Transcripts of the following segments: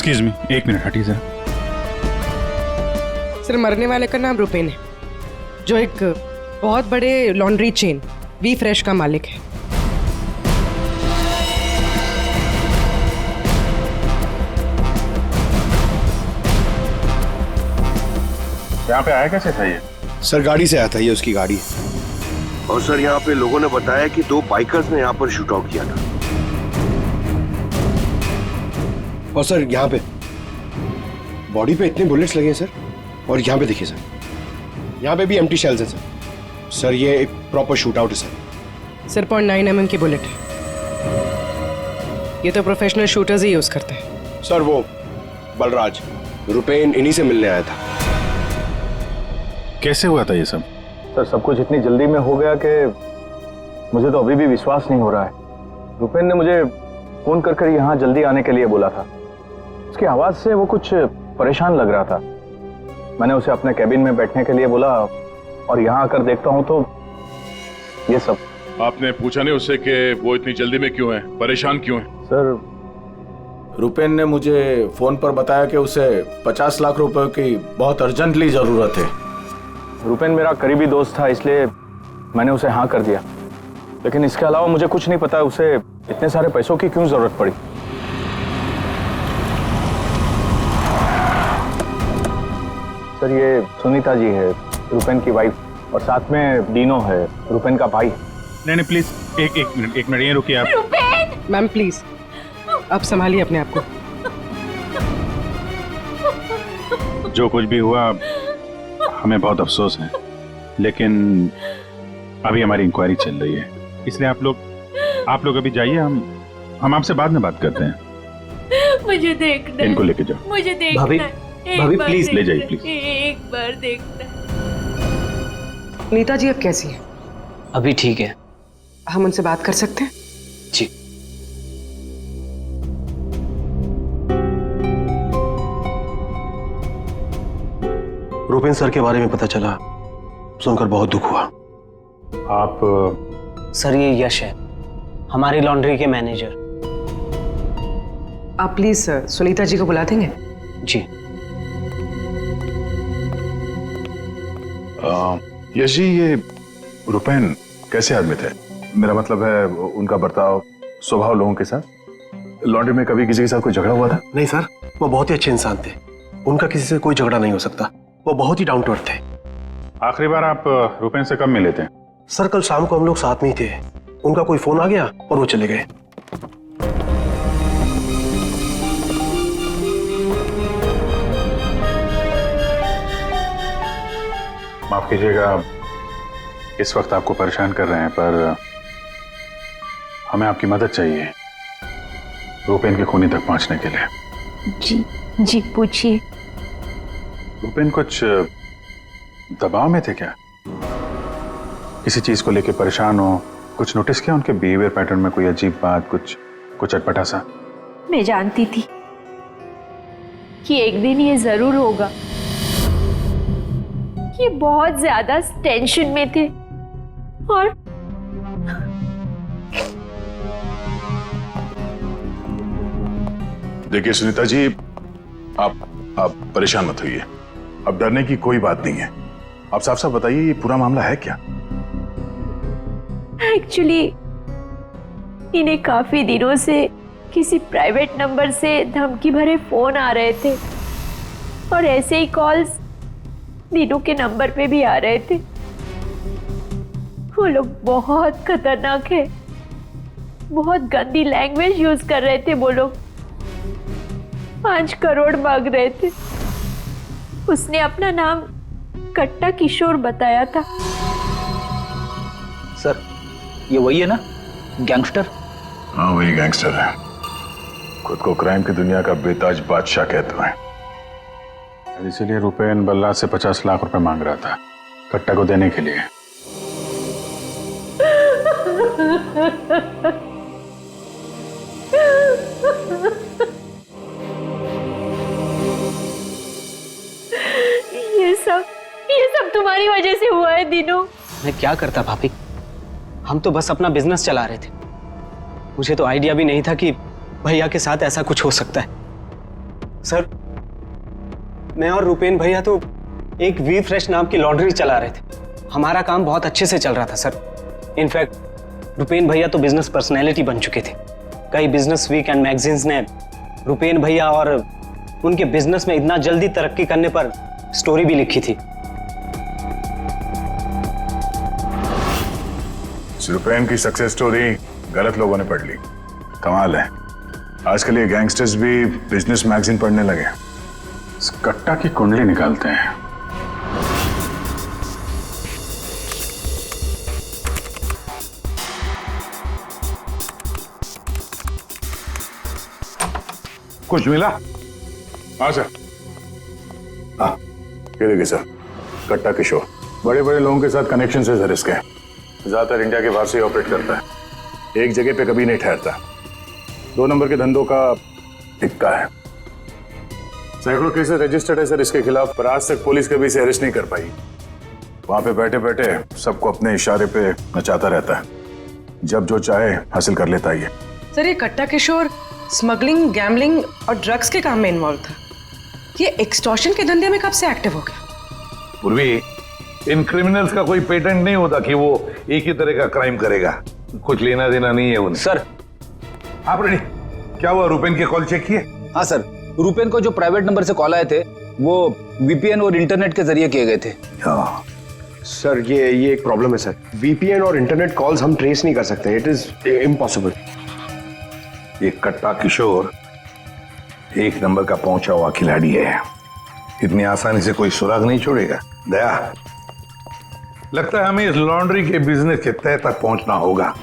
Excuse me, एक minute हटिए जरा। सर, मरने वाले का नाम रुपेन है, जो एक बहुत बड़े लॉन्ड्री चेन वी फ्रेश का मालिक है। यहाँ पे आया कैसे था ये? सर गाड़ी से आया था, ये उसकी गाड़ी। और सर यहाँ पे लोगों ने बताया कि 2 बाइकर्स ने यहाँ पर शूट आउट किया था। और सर यहाँ पे बॉडी पे इतने बुलेट्स लगे हैं सर, और यहाँ पे देखिए सर, यहाँ पे भी एम्प्टी शेल्स हैं सर। सर ये एक प्रॉपर शूट आउट है सर। सर 0.9 mm की बुलेट है, ये तो प्रोफेशनल शूटर्स ही यूज करते हैं। सर वो बलराज रुपेन इन्हीं से मिलने आया था। कैसे हुआ था ये सब? सर सब कुछ इतनी जल्दी में हो गया कि मुझे तो अभी भी विश्वास नहीं हो रहा है। रुपेन ने मुझे फोन कर यहाँ जल्दी आने के लिए बोला था। उसकी आवाज से वो कुछ परेशान लग रहा था। मैंने उसे अपने कैबिन में बैठने के लिए बोला, और यहाँ आकर देखता हूँ तो ये सब। आपने पूछा नहीं उससे कि वो इतनी जल्दी में क्यों है, परेशान क्यों है? सर रुपेन ने मुझे फोन पर बताया कि उसे 50 लाख रुपए की बहुत अर्जेंटली जरूरत है। रुपेन मेरा करीबी दोस्त था, इसलिए मैंने उसे हाँ कर दिया। लेकिन इसके अलावा मुझे कुछ नहीं पता उसे इतने सारे पैसों की क्यों जरूरत पड़ी। सर ये सुनीता जी है, रुपेन की वाइफ, और साथ में डीनो है, रुपेन का भाई। नहीं नहीं प्लीज, एक मिनट ये रुकिए आप। मैम प्लीज, आप संभालिए अपने आप को। जो कुछ भी हुआ हमें बहुत अफसोस है, लेकिन अभी हमारी इंक्वायरी चल रही है, इसलिए आप लोग अभी जाइए, हम आपसे बाद में बात करते हैं। मुझे देखना है। इनको लेके जाओ। मुझे देखना भाभी, है। भाभी प्लीज ले जाइए प्लीज। एक बार देखना है। नीता जी अब कैसी है? अभी ठीक है। हम उनसे बात कर सकते हैं? जी। रुपेन सर के बारे में पता चला, सुनकर बहुत दुख हुआ। आप सर ये यश है, हमारी लॉन्ड्री के मैनेजर। आप प्लीज सुनीता जी को बुला देंगे? जी। यश जी, ये रुपेन कैसे आदमी थे? मेरा मतलब है उनका बर्ताव, स्वभाव लोगों के साथ। लॉन्ड्री में कभी किसी के साथ कोई झगड़ा हुआ था? नहीं सर, वो बहुत ही अच्छे इंसान थे, उनका किसी से कोई झगड़ा नहीं हो सकता। वो बहुत ही डाउन टू अर्थ थे। आखिरी बार आप रुपेन से कब मिले थे? सर कल शाम को हम लोग साथ में ही थे, उनका कोई फोन आ गया और वो चले गए। माफ कीजिएगा इस वक्त आपको परेशान कर रहे हैं, पर हमें आपकी मदद चाहिए रुपेन के खूनी तक पहुंचने के लिए। जी पूछिए। रुपेन कुछ दबाव में थे क्या? किसी चीज को लेके परेशान हो? कुछ नोटिस किया उनके बिहेवियर पैटर्न में कोई अजीब बात, कुछ अटपटा सा? मैं जानती थी कि एक दिन ये जरूर होगा। ये बहुत ज्यादा टेंशन में थे और देखिए सुनीता जी, आप परेशान मत होइए, अब डरने की कोई बात नहीं है। आप साफ साफ बताइए ये पूरा मामला है क्या? एक्चुअली इन्हें काफी दिनों से किसी प्राइवेट नंबर से धमकी भरे फोन आ रहे थे, और ऐसे ही कॉल्स दीनू के नंबर पे भी आ रहे थे। वो लोग बहुत खतरनाक है, बहुत गंदी लैंग्वेज यूज कर रहे थे। वो लोग 5 करोड़ मांग रहे थे। उसने अपना नाम कट्टा किशोर बताया था। सर ये वही है ना, गैंगस्टर? हाँ वही गैंगस्टर है, खुद को क्राइम की दुनिया का बेताज बादशाह कहते हैं। इसीलिए रुपेन बल्लाज से 50 लाख रुपए मांग रहा था कट्टा को देने के लिए। ये सब तुम्हारी वजह से हुआ है दीनू। मैं क्या करता भाभी, हम तो बस अपना बिजनेस चला रहे थे। मुझे तो आइडिया भी नहीं था कि भैया के साथ ऐसा कुछ हो सकता है। सर, मैं और रुपेन भैया तो एक वी फ्रेश नाम की लॉन्ड्री चला रहे थे। हमारा काम बहुत अच्छे से चल रहा था सर। इनफैक्ट रुपेन भैया तो बिजनेस पर्सनैलिटी बन चुके थे। कई बिजनेस वीक एंड मैगजीन्स ने रुपेन भैया और उनके बिजनेस में इतना जल्दी तरक्की करने पर स्टोरी भी लिखी थी। रुपेन की सक्सेस स्टोरी गलत लोगों ने पढ़ ली। कमाल है, आजकल ये गैंगस्टर्स भी बिजनेस मैगजीन पढ़ने लगे। इस कट्टा की कुंडली निकालते हैं। कुछ मिला? हाँ सर। हाँ, ये देखिए सर, कट्टा किशोर बड़े बड़े लोगों के साथ कनेक्शन है सर इसके। ज्यादातर इंडिया के बाहर से ऑपरेट करता है। एक जगह पे कभी नहीं ठहरता। 2 नंबर के धंधों का टिक्का है। सैकड़ों केसेस रजिस्टर्ड है सर इसके खिलाफ, पर आज तक पुलिस कभी इसे अरेस्ट नहीं कर पाई। वहां पे बैठे बैठे सबको अपने इशारे पे नचाता रहता है। जब जो चाहे हासिल कर लेता है ये। सर, ये कट्टा किशोर स्मगलिंग, गैम्बलिंग और ड्रग्स के काम में इन्वॉल्व था। ये एक्सटॉर्शन के धंधे में कब से एक्टिव हो गया? पूर्वी, इन क्रिमिनल्स का कोई पेटेंट नहीं होता कि वो एक ही तरह का क्राइम करेगा। कुछ लेना देना नहीं है उन्हें। सर। आप रेडी? क्या हुआ, रुपेन के कॉल चेक किए? हाँ सर, रुपेन को जो प्राइवेट नंबर से कॉल आए थे वो वीपीएन और इंटरनेट के जरिए किए गए थे। हाँ सर, ये एक प्रॉब्लम है सर। वीपीएन और इंटरनेट कॉल्स हम ट्रेस नहीं कर सकते। It is impossible. ये कट्टा किशोर 1 नंबर का पहुंचा हुआ खिलाड़ी है। इतनी आसानी से कोई सुराग नहीं छोड़ेगा। दया, लगता है हमें इस लॉन्ड्री के बिजनेस के तह तक पहुंचना होगा,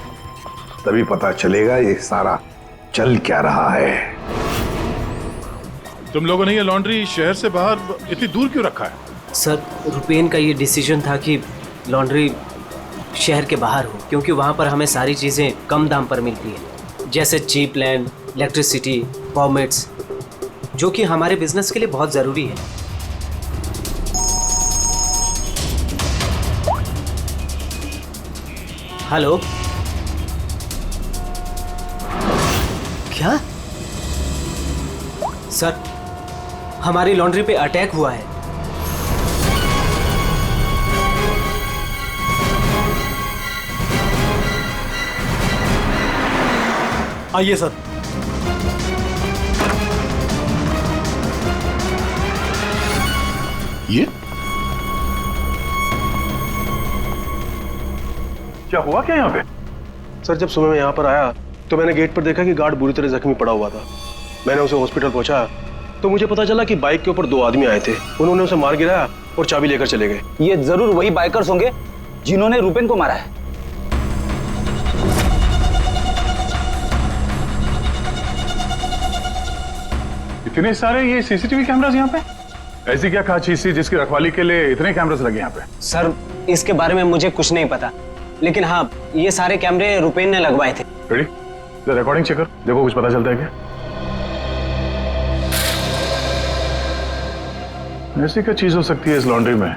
तभी पता चलेगा ये सारा चल क्या रहा है। तुम लोगों ने ये लॉन्ड्री शहर से बाहर इतनी दूर क्यों रखा है? सर, रुपेन का ये डिसीजन था कि लॉन्ड्री शहर के बाहर हो, क्योंकि वहाँ पर हमें सारी चीज़ें कम दाम पर मिलती है, जैसे चीप लैंड, इलेक्ट्रिसिटी, परमिट्स, जो कि हमारे बिजनेस के लिए बहुत ज़रूरी है। हेलो, क्या? सर, हमारी लॉन्ड्री पे अटैक हुआ है। आइए सर। ये क्या हुआ क्या यहाँ पे? सर, जब सुबह मैं यहाँ पर आया तो मैंने गेट पर देखा कि गार्ड बुरी तरह जख्मी पड़ा हुआ था। मैंने उसे हॉस्पिटल पहुंचाया तो मुझे पता चला कि बाइक के ऊपर 2 आदमी आए थे। उन्होंने उसे मार गिराया और चाबी लेकर चले गए। ये जरूर वही बाइकर्स होंगे जिन्होंने रुपेन को मारा है। इतने सारे ये सीसीटीवी कैमरास यहाँ पे? ऐसी क्या खास चीज थी जिसकी रखवाली के लिए इतने कैमरास लगे यहाँ पे? सर, इसके बारे में मुझे कुछ नहीं पता, लेकिन हाँ, ये सारे कैमरे रुपेन ने लगवाए थे। रेडी? रिकॉर्डिंग चेक कर, देखो कुछ पता चलता है क्या? ऐसी क्या चीज हो सकती है इस लॉन्ड्री में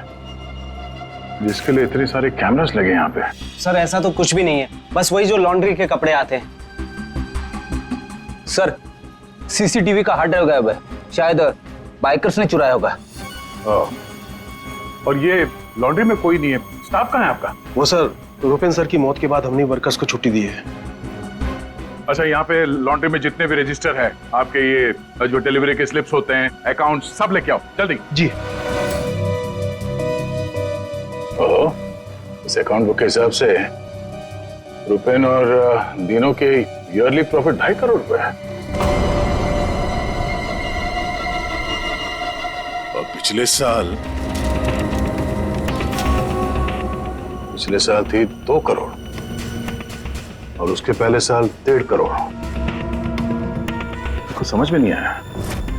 जिसके लिए इतने सारे कैमरास लगे यहाँ पे? सर, ऐसा तो कुछ भी नहीं है, बस वही जो लॉन्ड्री के कपड़े आते हैं। सर, सीसीटीवी का हार्ड ड्राइव गायब है। शायद बाइकर्स ने चुराया होगा। और ये लॉन्ड्री में कोई नहीं है। स्टाफ कहाँ है आपका? वो सर, रुपेन सर की मौत के बाद हमने वर्कर्स को छुट्टी दी है। अच्छा, यहाँ पे लॉन्ड्री में जितने भी रजिस्टर है, आपके ये जो डिलीवरी के स्लिप्स होते हैं, अकाउंट, सब लेके आओ जल्दी। जी। इस अकाउंट बुक के हिसाब से रुपेन और दीनों के ईयरली प्रॉफिट 2.5 करोड़ रुपए है। और पिछले साल थी 2 करोड़ और उसके पहले साल 1.5 करोड़। कुछ समझ में नहीं आया।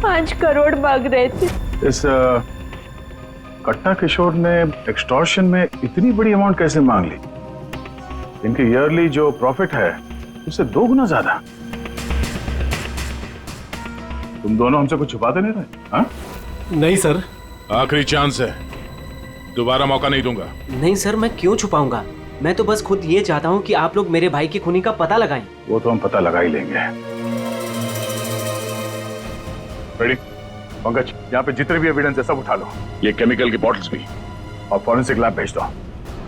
5 करोड़ मांग रहे थे। इस कट्टा किशोर ने एक्सटॉर्शन में इतनी बड़ी अमाउंट कैसे मांग ली? इनके ईयरली जो प्रॉफिट है उससे 2 गुना ज्यादा। तुम दोनों हमसे कुछ छुपाते नहीं रहे? हाँ? नहीं सर। आखिरी चांस है, दोबारा मौका नहीं दूंगा। नहीं सर, मैं क्यों छुपाऊंगा? मैं तो बस खुद ये चाहता हूँ कि आप लोग मेरे भाई की खूनी का पता लगाएं। वो तो हम पता लगा ही लेंगे। रेडी? पंकज, यहाँ पे जितने भी एविडेंस है सब उठा लो, ये केमिकल की बॉटल्स भी, और फॉरेंसिक लैब भेज दो।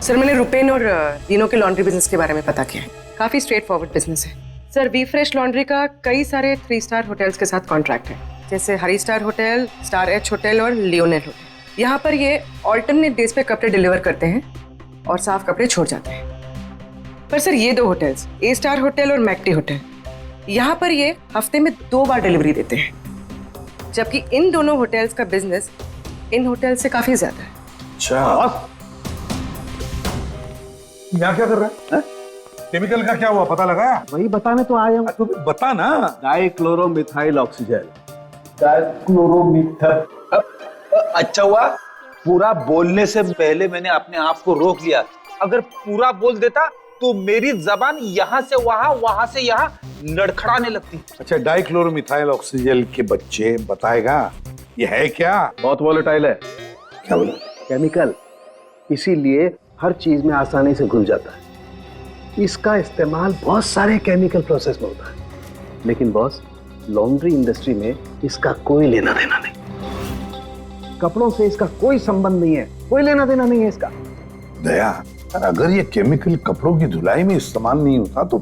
सर मैंने रुपेन और तीनों के लॉन्ड्री बिजनेस के बारे में पता किया है। काफी स्ट्रेट फॉरवर्ड बिजनेस है सर। वी फ्रेश लॉन्ड्री का कई सारे 3 स्टार होटल्स के साथ कॉन्ट्रैक्ट है, जैसे Hari star hotel, star H hotel और लियोनेल होटल। यहाँ पर ये ऑल्टरनेट डेज पे कपड़े डिलीवर करते हैं और साफ कपड़े छोड़ जाते हैं। पर सर ये 2 होटल्स, ए स्टार होटल और मैक्टी होटल, यहाँ पर ये हफ्ते में 2 बार डिलीवरी देते हैं, जबकि इन दोनों होटल्स का बिजनेस इन होटल से काफी ज्यादा है। अच्छा, यहाँ क्या कर रहा है? केमिकल का क्या हुआ, पता लगा? वही बताने तो आया हूँ। तो बता ना। डाइक्लोरोमिथाइल ऑक्सीजन। अच्छा हुआ पूरा बोलने से पहले मैंने अपने आप को रोक लिया। अगर पूरा बोल देता तो मेरी जबान यहाँ से वहां, वहां से यहाँ लड़खड़ाने लगती। अच्छा, डाइक्लोरोमिथाइल ऑक्सीजन के बच्चे बताएगा ये है क्या? बहुत वोलेटाइल है। क्या बोला? केमिकल, इसीलिए हर चीज में आसानी से घुल जाता है। इसका इस्तेमाल बहुत सारे केमिकल प्रोसेस में होता है, लेकिन बॉस लॉन्ड्री इंडस्ट्री में इसका कोई लेना देना नहीं। कपड़ों से इसका कोई संबंध नहीं है, कोई लेना देना नहीं है इसका। दया, अगर ये केमिकल कपड़ों की धुलाई में इस्तेमाल नहीं होता तो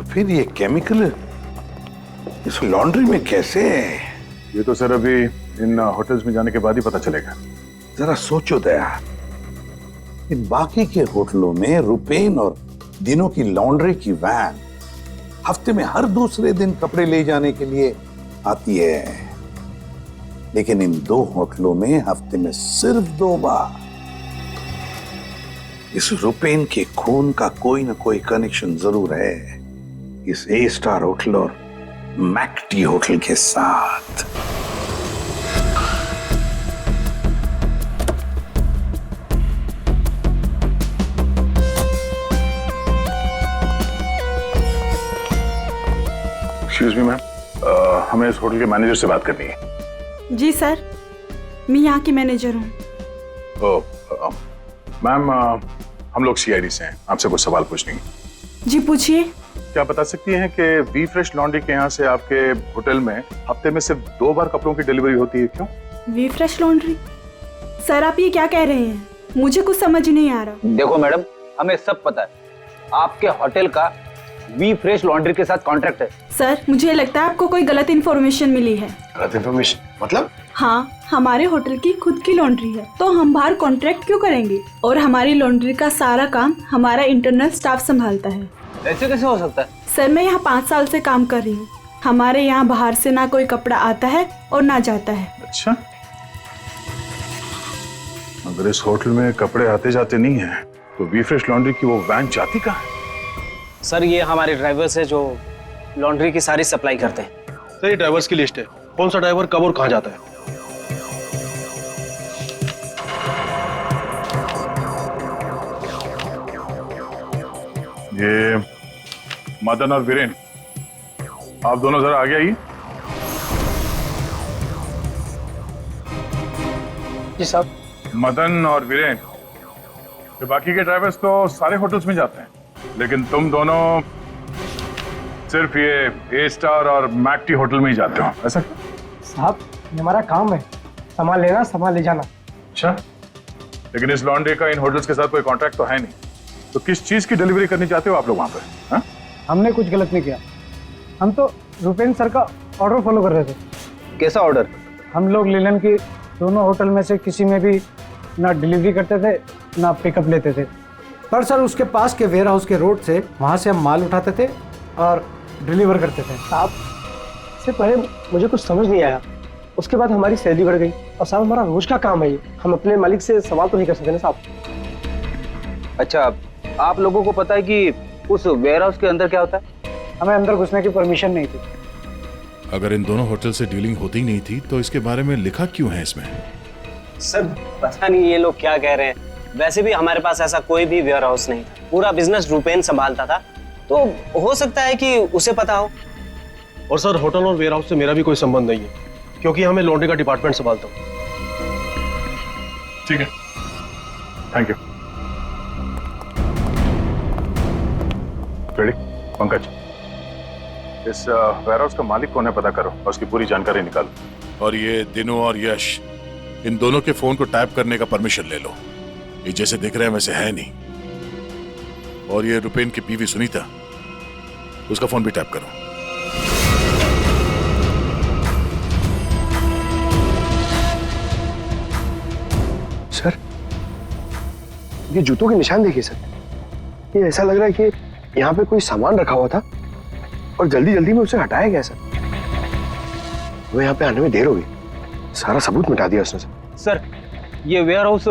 फिर ये केमिकल इस लॉन्ड्री में कैसे? ये तो सर अभी इन होटल्स में जाने के बाद ही पता चलेगा। जरा सोचो दया, इन बाकी के होटलों में रुपेन और दिनों की लॉन्ड्री की वैन हफ्ते में हर दूसरे दिन कपड़े ले जाने के लिए आती है, लेकिन इन 2 होटलों में हफ्ते में सिर्फ 2 बार। इस रुपेन के खून का कोई ना कोई कनेक्शन जरूर है इस ए स्टार होटल और मैक्टी होटल के साथ। एक्सक्यूज मी मैम, हमें इस होटल के मैनेजर से बात करनी है। जी सर, मैं यहाँ की मैनेजर हूँ। मैम, हम लोग सीआईडी से हैं, आपसे कुछ सवाल पूछने हैं। जी पूछिए। क्या बता सकती हैं कि वी फ्रेश लॉन्ड्री के यहाँ से आपके होटल में हफ्ते में सिर्फ 2 बार कपड़ों की डिलीवरी होती है, क्यों? We fresh laundry? सर आप ये क्या कह रहे हैं? मुझे कुछ समझ नहीं आ रहा। देखो मैडम, हमें सब पता है, आपके होटल का वी फ्रेश लॉन्ड्री के साथ कॉन्ट्रैक्ट है। सर मुझे लगता है आपको कोई गलत इन्फॉर्मेशन मिली है। गलत इन्फॉर्मेशन मतलब? हाँ, हमारे होटल की खुद की लॉन्ड्री है, तो हम बाहर कॉन्ट्रैक्ट क्यों करेंगे? और हमारी लॉन्ड्री का सारा काम हमारा इंटरनल स्टाफ संभालता है। ऐसे कैसे हो सकता है? सर मैं यहाँ 5 साल से काम कर रही हूँ। हमारे यहाँ बाहर से ना कोई कपड़ा आता है और ना जाता है। अच्छा, अगर इस होटल में कपड़े आते जाते नहीं है तो वी फ्रेश लॉन्ड्री की वो वैन जाती कहाँ है? सर ये हमारे ड्राइवर्स है जो लॉन्ड्री की सारी सप्लाई करते हैं। सर ये ड्राइवर्स की लिस्ट है, कौन सा ड्राइवर कब और कहाँ जाता है। ये मदन और वीरेन, आप दोनों जरा आगे आइए। जी साहब। मदन और वीरेन, ये बाकी के ड्राइवर्स तो सारे होटल्स में जाते हैं, लेकिन तुम दोनों सिर्फ ये ए स्टार और मैक्टी होटल में ही जाते हो, ऐसा क्यों? साहब ये हमारा काम है, सामान लेना सामान ले जाना। अच्छा, लेकिन इस लॉन्ड्री का इन होटल्स के साथ कोई कॉन्ट्रैक्ट तो है नहीं, तो किस चीज की डिलीवरी करनी चाहते हो आप लोग वहां पर? हाँ? हमने कुछ गलत नहीं किया, हम तो रुपेन सर का ऑर्डर फॉलो कर रहे थे। कैसा ऑर्डर? हम लोग लीलन की दोनों होटल में से किसी में भी ना डिलीवरी करते थे ना पिकअप लेते थे, पर सर उसके पास के वेयर हाउस के रोड से वहाँ से हम माल उठाते थे और डिलीवर करते थे। साहब इससे पहले मुझे कुछ समझ नहीं आया, उसके बाद हमारी सैलरी बढ़ गई और साहब हमारा रोज का काम है ये, हम अपने मालिक से सवाल तो नहीं कर सकते ना साहब। अच्छा, आप लोगों को पता है कि उस वेयर हाउस के अंदर क्या होता है? हमें अंदर घुसने की परमिशन नहीं थी। अगर इन दोनों होटल से डीलिंग होती ही नहीं थी तो इसके बारे में लिखा क्यों है इसमें? सर पता नहीं ये लोग क्या कह रहे हैं, वैसे भी हमारे पास ऐसा कोई भी वेयर हाउस नहीं था, पूरा बिजनेस रुपेन संभालता था, तो हो सकता है कि उसे पता हो। और सर होटल और वेयर हाउस से मेरा भी कोई संबंध नहीं है, क्योंकि हमें लॉन्ड्री का डिपार्टमेंट संभालता हूँ। ठीक है, थैंक यू। रेडी? पंकज, इस वेयरहाउस का मालिक कौन है पता करो और उसकी पूरी जानकारी निकालो। और ये दिनू और यश, इन दोनों के फोन को टैप करने का परमिशन ले लो। ये जैसे दिख रहे हैं वैसे है नहीं। और ये रुपेन की बीवी सुनीता, उसका फोन भी टैप करो। सर, ये जूतों के निशान देखिए सर। ये ऐसा लग रहा है कि यहाँ पे कोई सामान रखा हुआ था और जल्दी जल्दी में उसे हटाया गया सर। वो यहाँ पे आने में देर हो गई, सारा सबूत मिटा दिया उसने सर। सर, ये वेयर हाउस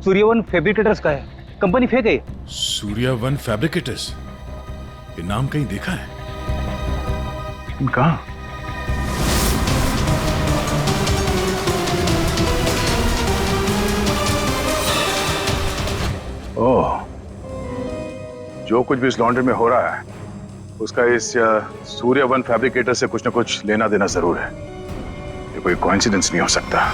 सूर्यवन फैब्रिकेटर्स का है, कंपनी फेक है। सूर्यवन फैब्रिकेटर्स, ये नाम कहीं देखा है? लेकिन कहाँ? ओह, जो कुछ भी इस लॉन्ड्री में हो रहा है उसका इस सूर्यवन फैब्रिकेटर से कुछ ना कुछ लेना देना जरूर है। ये कोई कोइंसिडेंस नहीं हो सकता।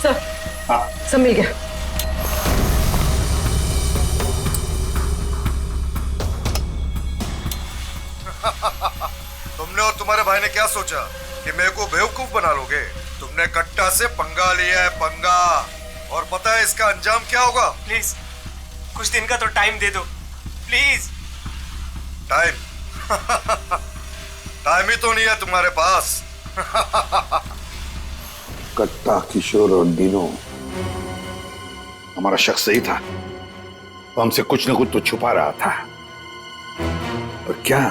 सर, सब मिल गया। तुमने और तुम्हारे भाई ने क्या सोचा कि मेरे को बेवकूफ बना लोगे? तुमने कट्टा से पंगा लिया है, पंगा। और पता है इसका अंजाम क्या होगा? प्लीज कुछ दिन का तो टाइम दे दो प्लीज। टाइम? टाइम ही तो नहीं है तुम्हारे पास। कट्टा, किशोर और दिनो, हमारा शख्स सही था। वो हमसे कुछ न कुछ तो छुपा रहा था। और क्या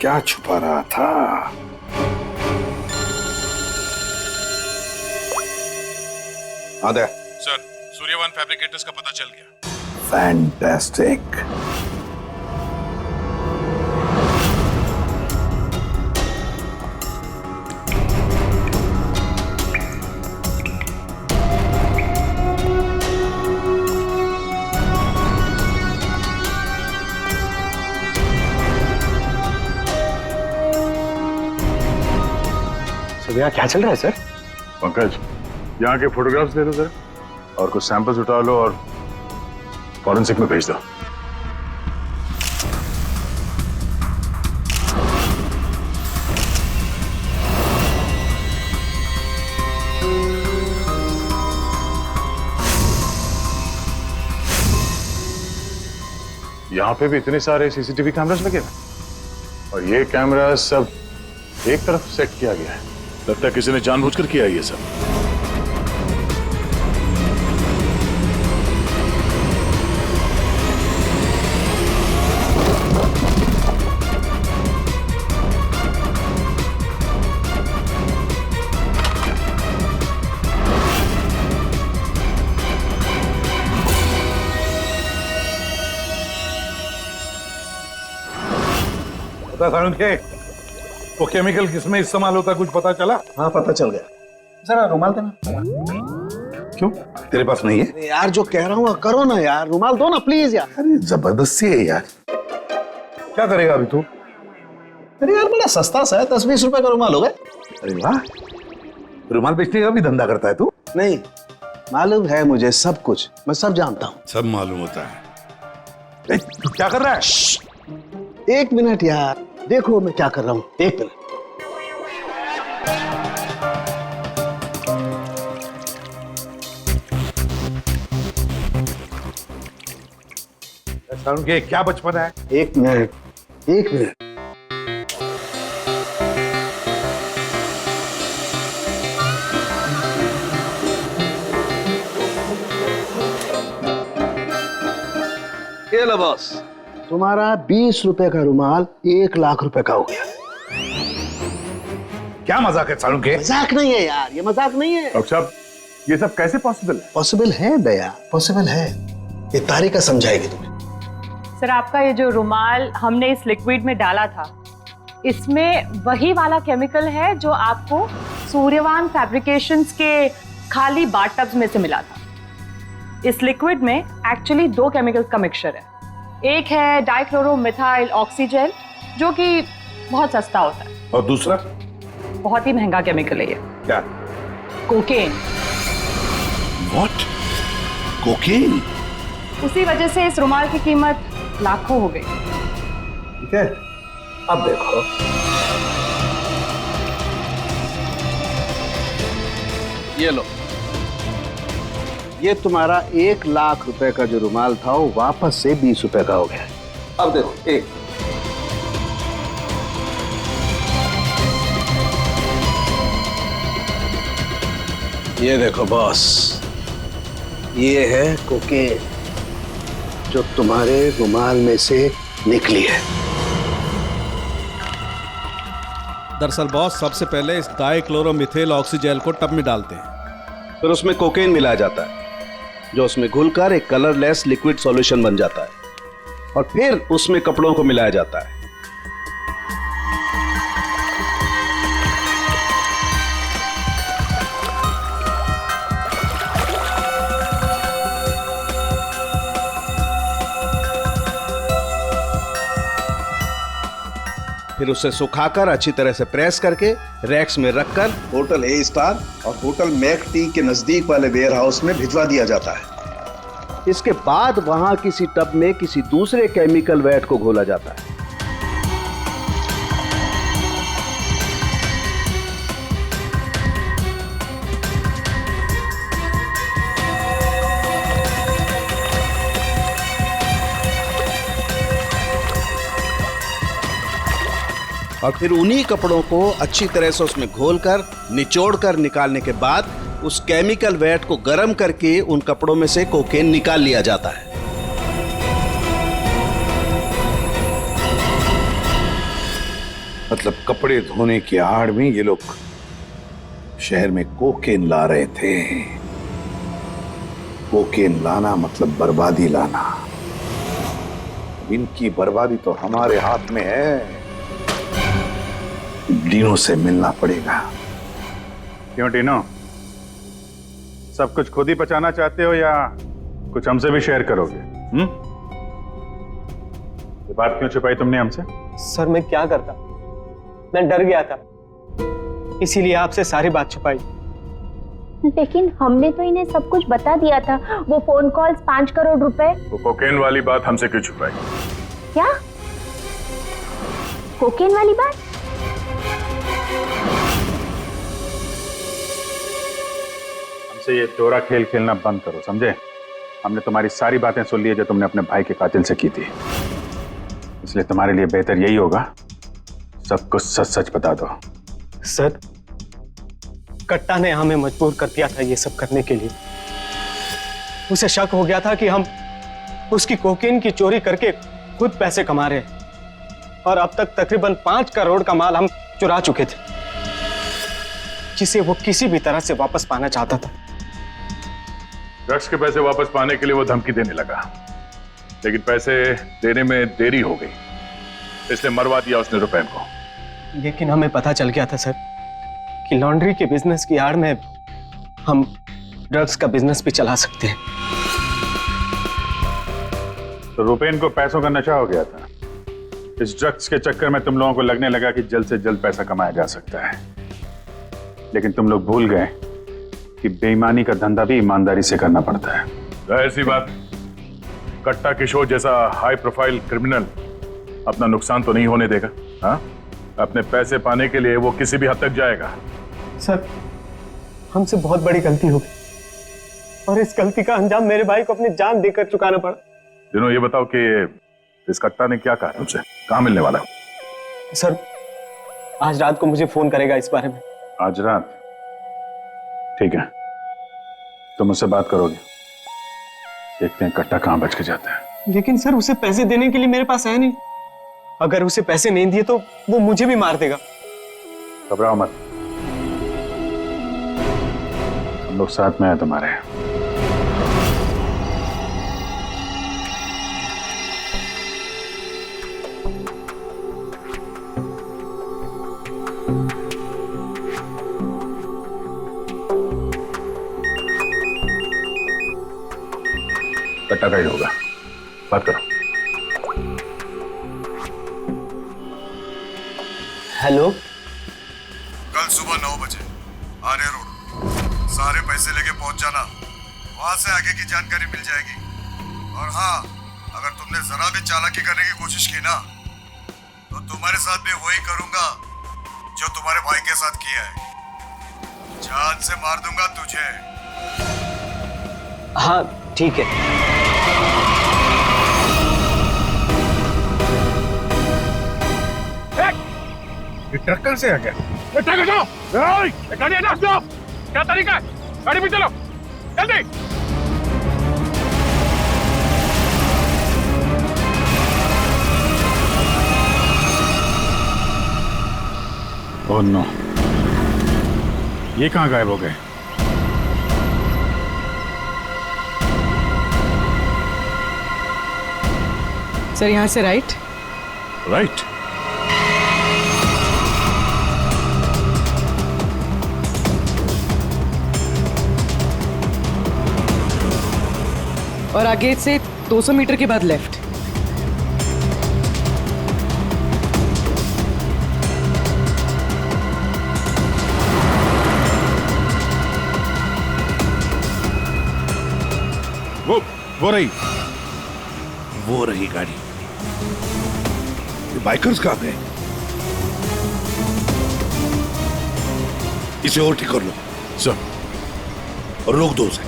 क्या छुपा रहा था? आदे सर, सूर्यवन फैब्रिकेटर्स का पता चल गया। फैंटास्टिक। यहाँ क्या चल रहा है सर? पंकज, यहाँ के फोटोग्राफ्स दे दो जरा और कुछ सैंपल्स उठा लो और फॉरेंसिक में भेज दो। यहाँ पे भी इतने सारे सीसीटीवी कैमरास लगे हैं और ये कैमरा सब एक तरफ सेट किया गया है। लगता है किसी ने जानबूझकर किया ये सब। के वो केमिकल किसमें इस्तेमाल होता कुछ पता चला? हाँ, पता चल गया। जरा रुमाल देना। क्यों, तेरे पास नहीं है? यार जो कह रहा हूँ करो ना यार, रुमाल दो ना प्लीज यार। अरे जबरदस्ती है यार। क्या करेगा अभी तू? अरे यार बड़ा सस्ता सा है, 10-20 रुपए का रुमाल होगा। अरे वाह, रुमाल बेचने का भी धंधा करता है तू? नहीं, मालूम है मुझे सब कुछ, मैं सब जानता हूँ। सब मालूम होता है। तू क्या कर रहा है? एक मिनट यार, देखो मैं क्या कर रहा हूँ। एक मिनट। के क्या बचपन है? एक मिनट, एक मिनट। ये लो बॉस, तुम्हारा 20 रुपए का रुमाल 1 लाख रुपए का हो गया। क्या मजाक है सालू के? मजाक नहीं है यार, ये मजाक नहीं है। डॉक्टर साहब, ये सब कैसे पॉसिबल है? पॉसिबल है दया, पॉसिबल है। ये तारिका समझाएगी तुम्हें। सर, आपका ये जो रुमाल हमने इस लिक्विड में डाला था, इसमें वही वाला केमिकल है जो आपको सूर्यवान फैब्रिकेशंस के खाली बाथटब्स में से मिला था। इस लिक्विड में एक्चुअली 2 केमिकल्स का मिक्सचर है। एक है डाइक्लोरोमिथाइल ऑक्सीजेल, जो कि बहुत सस्ता होता है, और दूसरा बहुत ही महंगा केमिकल है ये। क्या? कोकेन। व्हाट? कोकेन? उसी वजह से इस रुमाल की कीमत लाखों हो गई। ठीक है, अब देखो। ये लो, ये तुम्हारा 1 लाख रुपए का जो रुमाल था वो वापस से 20 रुपए का हो गया। अब देखो, एक ये देखो बॉस, ये है कोकेन जो तुम्हारे रुमाल में से निकली है। दरअसल बॉस, सबसे पहले इस डाइक्लोरोमिथेल ऑक्सीजेल को टब में डालते हैं, फिर उसमें कोकेन मिलाया जाता है जो उसमें घुलकर एक कलरलेस लिक्विड सॉल्यूशन बन जाता है, और फिर उसमें कपड़ों को मिलाया जाता है। फिर उसे सुखाकर अच्छी तरह से प्रेस करके रैक्स में रखकर होटल ए स्टार और होटल मैक टी के नजदीक वाले वेयर हाउस में भिजवा दिया जाता है। इसके बाद वहां किसी टब में किसी दूसरे केमिकल वैट को घोला जाता है। और फिर उन्हीं कपड़ों को अच्छी तरह से उसमें घोलकर निचोड़कर निकालने के बाद उस केमिकल वैट को गर्म करके उन कपड़ों में से कोकेन निकाल लिया जाता है। मतलब कपड़े धोने की आड़ में ये लोग शहर में कोकेन ला रहे थे। कोकेन लाना मतलब बर्बादी लाना। इनकी बर्बादी तो हमारे हाथ में है। डीनो से मिलना पड़ेगा। क्यों डीनो, सब कुछ खुद ही पचाना चाहते हो या कुछ हमसे भी शेयर करोगे? ये बात क्यों छुपाई तुमने हमसे? सर मैं क्या करता, मैं डर गया था, इसीलिए आपसे सारी बात छुपाई। लेकिन हमने तो इन्हें सब कुछ बता दिया था। वो फोन कॉल्स, 5 करोड़ रुपए। वो कोकेन वाली बात हमसे क्यों छुपाई? क्या कोकेन वाली बात? हमसे ये दोहरा खेल खेलना बंद करो, समझे? हमने तुम्हारी सारी बातें सुन ली है जो तुमने अपने भाई के कातिल से की थी। इसलिए तुम्हारे लिए बेहतर यही होगा सब कुछ सच सच बता दो। सर, कट्टा ने हमें मजबूर कर दिया था ये सब करने के लिए। उसे शक हो गया था कि हम उसकी कोकेन की चोरी करके खुद पैसे कमा रहे हैं, और अब तक तकरीबन 5 करोड़ का माल हम चुरा चुके थे, जिसे वो किसी भी तरह से वापस पाना चाहता था। ड्रग्स के पैसे वापस पाने के लिए वो धमकी देने लगा, लेकिन पैसे देने में देरी हो गई, इसलिए मरवा दिया उसने रुपैन को। लेकिन हमें पता चल गया था सर कि लॉन्ड्री के बिजनेस की आड़ में हम ड्रग्स का बिजनेस भी चला सकते हैं। तो रुपैन को पैसों का नशा हो गया था। इस ड्रग्स के चक्कर में तुम लोगों को लगने लगा कि जल्द से जल्द पैसा कमाया जा सकता है, लेकिन तुम लोग भूल गए कि बेईमानी का धंधा भी ईमानदारी से करना पड़ता है। ऐसी बात, कट्टा किशोर जैसा हाई प्रोफाइल क्रिमिनल अपना नुकसान तो नहीं होने देगा। हाँ, अपने पैसे पाने के लिए वो किसी भी हद तक जाएगा। सर, हमसे बहुत बड़ी गलती हो गई, और इस गलती का अंजाम मेरे भाई को अपनी जान देकर चुकाना पड़ा। दिनों ये बताओ कि इस कट्टा ने क्या कहा तुमसे, कहाँ मिलने वाला? सर, आज रात को मुझे फोन करेगा इस बारे में। आज रात? ठीक है, तुम मुझसे बात करोगे, देखते हैं कट्टा कहाँ बच के जाता है। लेकिन सर, उसे पैसे देने के लिए मेरे पास है नहीं। अगर उसे पैसे नहीं दिए तो वो मुझे भी मार देगा। घबराओ मत, हम लोग साथ में हैं तुम्हारे। कट्टा का ही होगा, बात करो। हेलो। कल कल सुबह 9 बजे आर्य रोड सारे पैसे लेके पहुंच जाना। वहां से आगे की जानकारी मिल जाएगी। और हाँ, अगर तुमने जरा भी चालाकी करने की कोशिश की ना तो तुम्हारे साथ भी वही करूंगा जो तुम्हारे भाई के साथ किया है। जान से मार दूंगा तुझे। हाँ ठीक है। ये ट्रक से आ गया। ट्रक हटाओ, गाड़ी हटाओ। क्या तरीका है? गाड़ी में चलो जल्दी। ओह नो, ये कहाँ गायब हो गए? सर यहाँ से राइट। राइट। और आगे से 200 मीटर के बाद लेफ्ट। वो रही। वो रही गाड़ी। ये बाइकर्स कहाँ गए? इसे और ठीक कर लो सर और रोक दो उसे।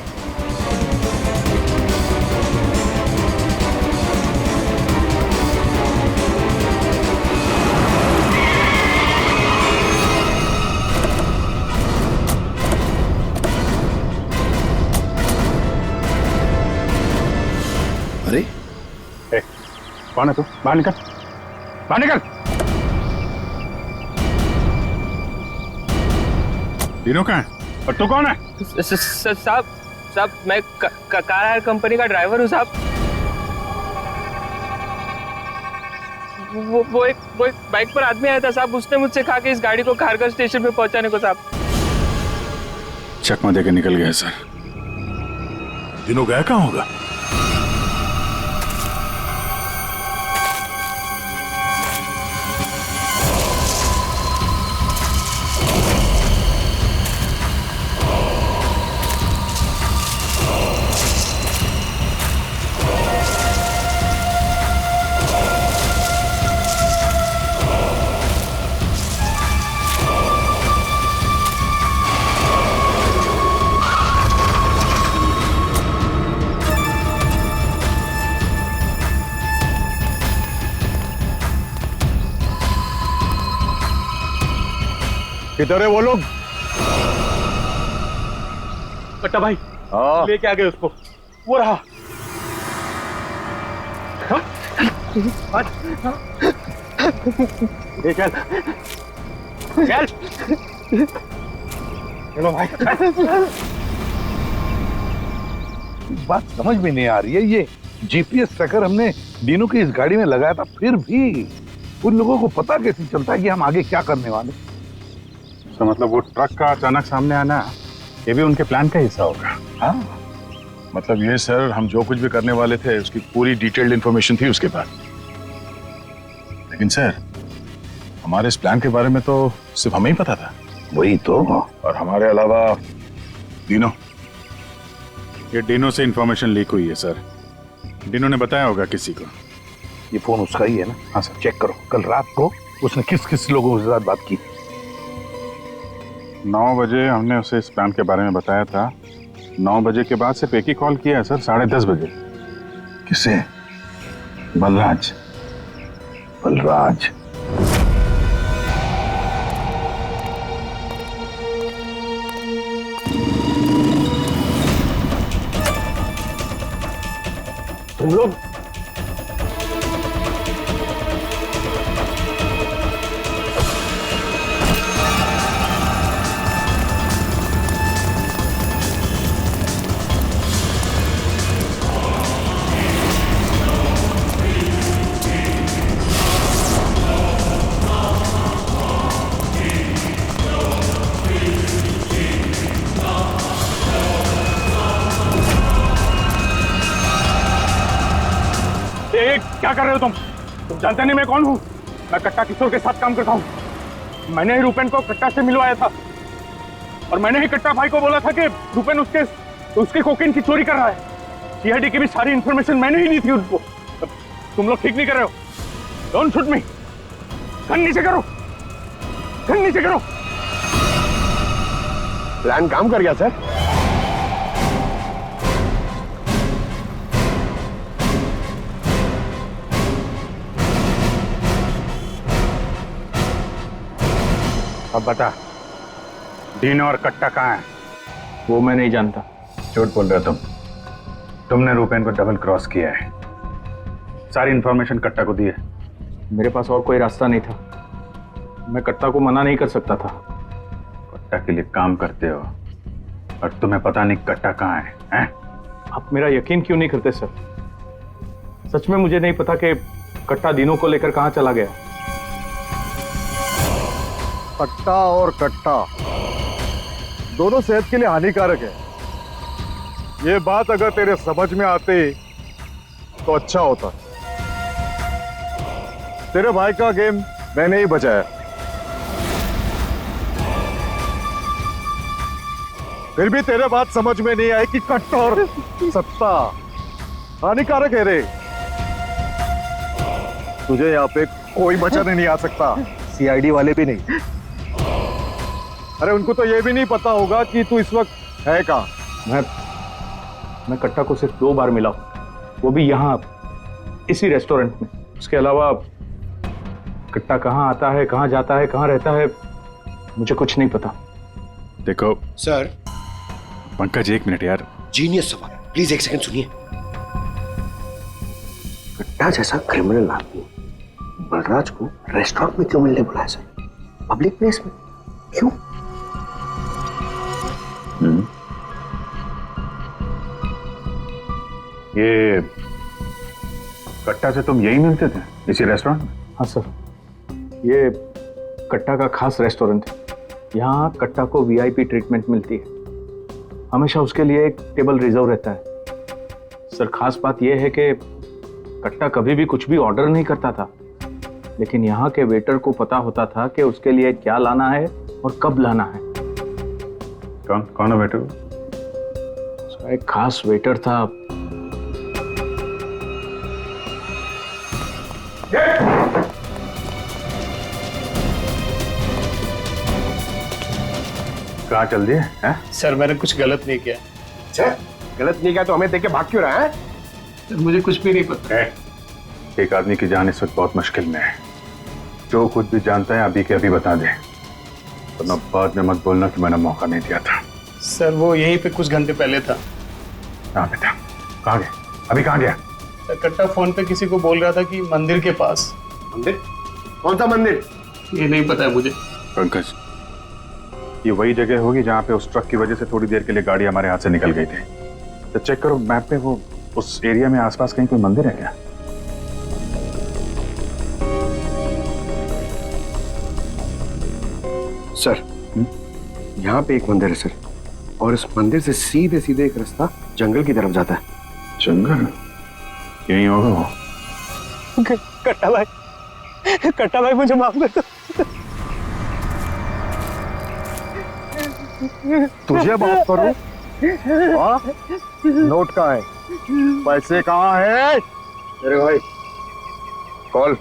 अरे कौन है तू? बाहर निकल, बाहर निकल। तीनों कहाँ है और तू कौन है? साहब मैं कार हायर कंपनी का ड्राइवर हूँ साहब। वो एक बाइक पर आदमी आया था साहब। उसने मुझसे कहा कि इस गाड़ी को खारगर स्टेशन पे पहुंचाने को साहब। चकमा देकर निकल गया सर। तीनों गया कहाँ होगा? किधर है वो लोग? कट्टा भाई लेके आ गए उसको। वो रहा। चल चलो भाई। बात समझ में नहीं आ रही है। ये जीपीएस ट्रैकर हमने दीनू की इस गाड़ी में लगाया था, फिर भी उन लोगों को पता कैसे चलता है कि हम आगे क्या करने वाले? तो मतलब वो ट्रक का अचानक सामने आना ये भी उनके प्लान का हिस्सा होगा। हाँ, मतलब ये सर, हम जो कुछ भी करने वाले थे उसकी पूरी डिटेल्ड इंफॉर्मेशन थी उसके पास। लेकिन सर, हमारे इस प्लान के बारे में तो सिर्फ हमें ही पता था। वही तो। और हमारे अलावा डिनो। ये डिनो से इंफॉर्मेशन लीक हुई है सर। डिनो ने बताया होगा किसी को। ये फोन उसका ही है ना? हाँ सर। चेक करो कल रात को उसने किस किस लोगों के साथ बात की। 9 बजे हमने उसे इस प्लान के बारे में बताया था। 9 बजे के बाद सिर्फ एक ही कॉल किया है सर, 10:30 बजे। किसे? बलराज। बलराज तुम लोग क्या कर रहे हो तुम? जानते नहीं मैं कौन हूँ? मैं कट्टा किशोर के साथ काम करता हूँ। मैंने ही रूपेन को कट्टा से मिलवाया था और मैंने ही कट्टा भाई को बोला था कि रूपेन उसके कोकेन की चोरी कर रहा है। सीआईडी की भी सारी इंफॉर्मेशन मैंने ही दी थी उनको। तुम लोग ठीक नहीं कर रहे हो। Don't shoot me. गन नीचे करो, गन नीचे करो। प्लान काम कर गया सर। अब बता, डीनो और कट्टा कहाँ है? वो मैं नहीं जानता। झूठ बोल रहे हो तुम। तुमने रूपेन को डबल क्रॉस किया है, सारी इंफॉर्मेशन कट्टा को दी है। मेरे पास और कोई रास्ता नहीं था। मैं कट्टा को मना नहीं कर सकता था। कट्टा के लिए काम करते हो और तुम्हें पता नहीं कट्टा कहाँ है, हैं? आप मेरा यकीन क्यों नहीं करते सर? सच में मुझे नहीं पता कि कट्टा दिनों को लेकर कहाँ चला गया। कट्टा और कट्टा दोनों सेहत के लिए हानिकारक है। ये बात अगर तेरे समझ में आते तो अच्छा होता। तेरे भाई का गेम मैंने ही बचाया। फिर भी तेरे बात समझ में नहीं आई कि कट्टा और सत्ता हानिकारक है रे। तुझे यहाँ पे कोई बचाने नहीं आ सकता, सीआईडी वाले भी नहीं। अरे उनको तो ये भी नहीं पता होगा कि तू इस वक्त है कहाँ। मैं कट्टा को सिर्फ 2 बार मिला हूं, वो भी यहाँ इसी रेस्टोरेंट में। उसके अलावा कट्टा कहाँ आता है, कहाँ जाता है, कहाँ रहता है, मुझे कुछ नहीं पता। देखो सर। पंकज, 1 मिनट यार। जीनियस सवाल, प्लीज 1 सेकंड सुनिए। कट्टा जैसा क्रिमिनल आदमी बलराज को रेस्टोरेंट में क्यों मिलने बुलाया सर? पब्लिक प्लेस में क्यों? ये कट्टा से तुम यही मिलते थे, इसी रेस्टोरेंट में? हाँ सर, ये कट्टा का खास रेस्टोरेंट है। यहाँ कट्टा को वीआईपी ट्रीटमेंट मिलती है। हमेशा उसके लिए एक टेबल रिजर्व रहता है। सर, खास बात यह है कि कट्टा कभी भी कुछ भी ऑर्डर नहीं करता था, लेकिन यहाँ के वेटर को पता होता था कि उसके लिए क्या लाना है और कब लाना है। कौन है वेटर? एक खास वेटर था। कहाँ चल दिए हैं? सर, मैंने कुछ गलत नहीं किया। अच्छा, गलत नहीं किया तो हमें देख के भाग क्यों रहा है? सर, मुझे कुछ भी नहीं पता। एक आदमी की जान इस वक्त बहुत मुश्किल में है। जो कुछ भी जानता है अभी के अभी बता दे, वरना बाद में मत बोलना कि मैंने मौका नहीं दिया था। सर, वो यहीं पे कुछ घंटे पहले था। हाँ बेटा, कहाँ गया? अभी कहाँ गया? सर, कट्टा फोन पे किसी को बोल रहा था कि मंदिर के पास। मंदिर? कौन सा मंदिर? ये नहीं पता है मुझे। पंकज, ये वही जगह होगी जहाँ पे उस ट्रक की वजह से थोड़ी देर के लिए गाड़ी हमारे हाथ से निकल गई थी। तो चेक करो मैप पे, वो उस एरिया में आसपास कहीं कोई मंदिर है क्या? सर, यहाँ पे एक मंदिर है सर, और इस मंदिर से सीधे सीधे एक रास्ता जंगल की तरफ जाता है। जंगल? यही होगा वो। कट्टा भाई मुझे माफ कर दो। तुझे माफ करूं? हाँ? नोट कहाँ है? पैसे कहाँ है? अरे भाई, कॉल।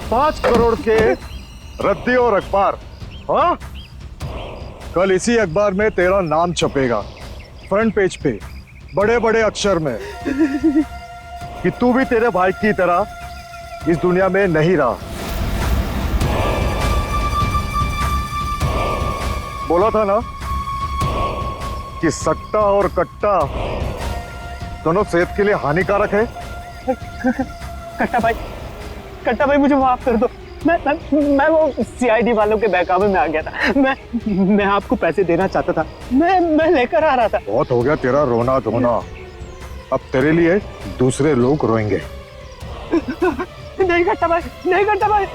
$5 करोड़ के रद्दी और अखबार। हाँ, कल इसी अखबार में तेरा नाम छपेगा फ्रंट पेज पे बड़े बड़े अक्षर में कि तू भी तेरे भाई की तरह इस दुनिया में नहीं रहा। बोला था ना कि सट्टा और कट्टा दोनों सेहत के लिए हानिकारक है। कट्टा भाई, कट्टा भाई मुझे माफ कर दो। मैं वो सीआईडी वालों के बहकावे में आ गया था। मैं आपको पैसे देना चाहता था। मैं लेकर आ रहा था। बहुत हो गया तेरा रोना धोना, अब तेरे लिए दूसरे लोग रोएंगे। नहीं कट्टा भाई, नहीं कट्टा भाई।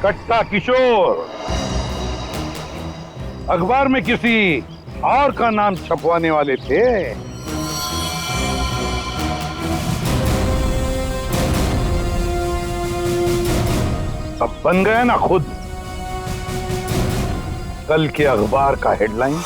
कट्टा किशोर अखबार में किसी और का नाम छपवाने वाले थे। अब बन गया ना खुद कल के अखबार का headline.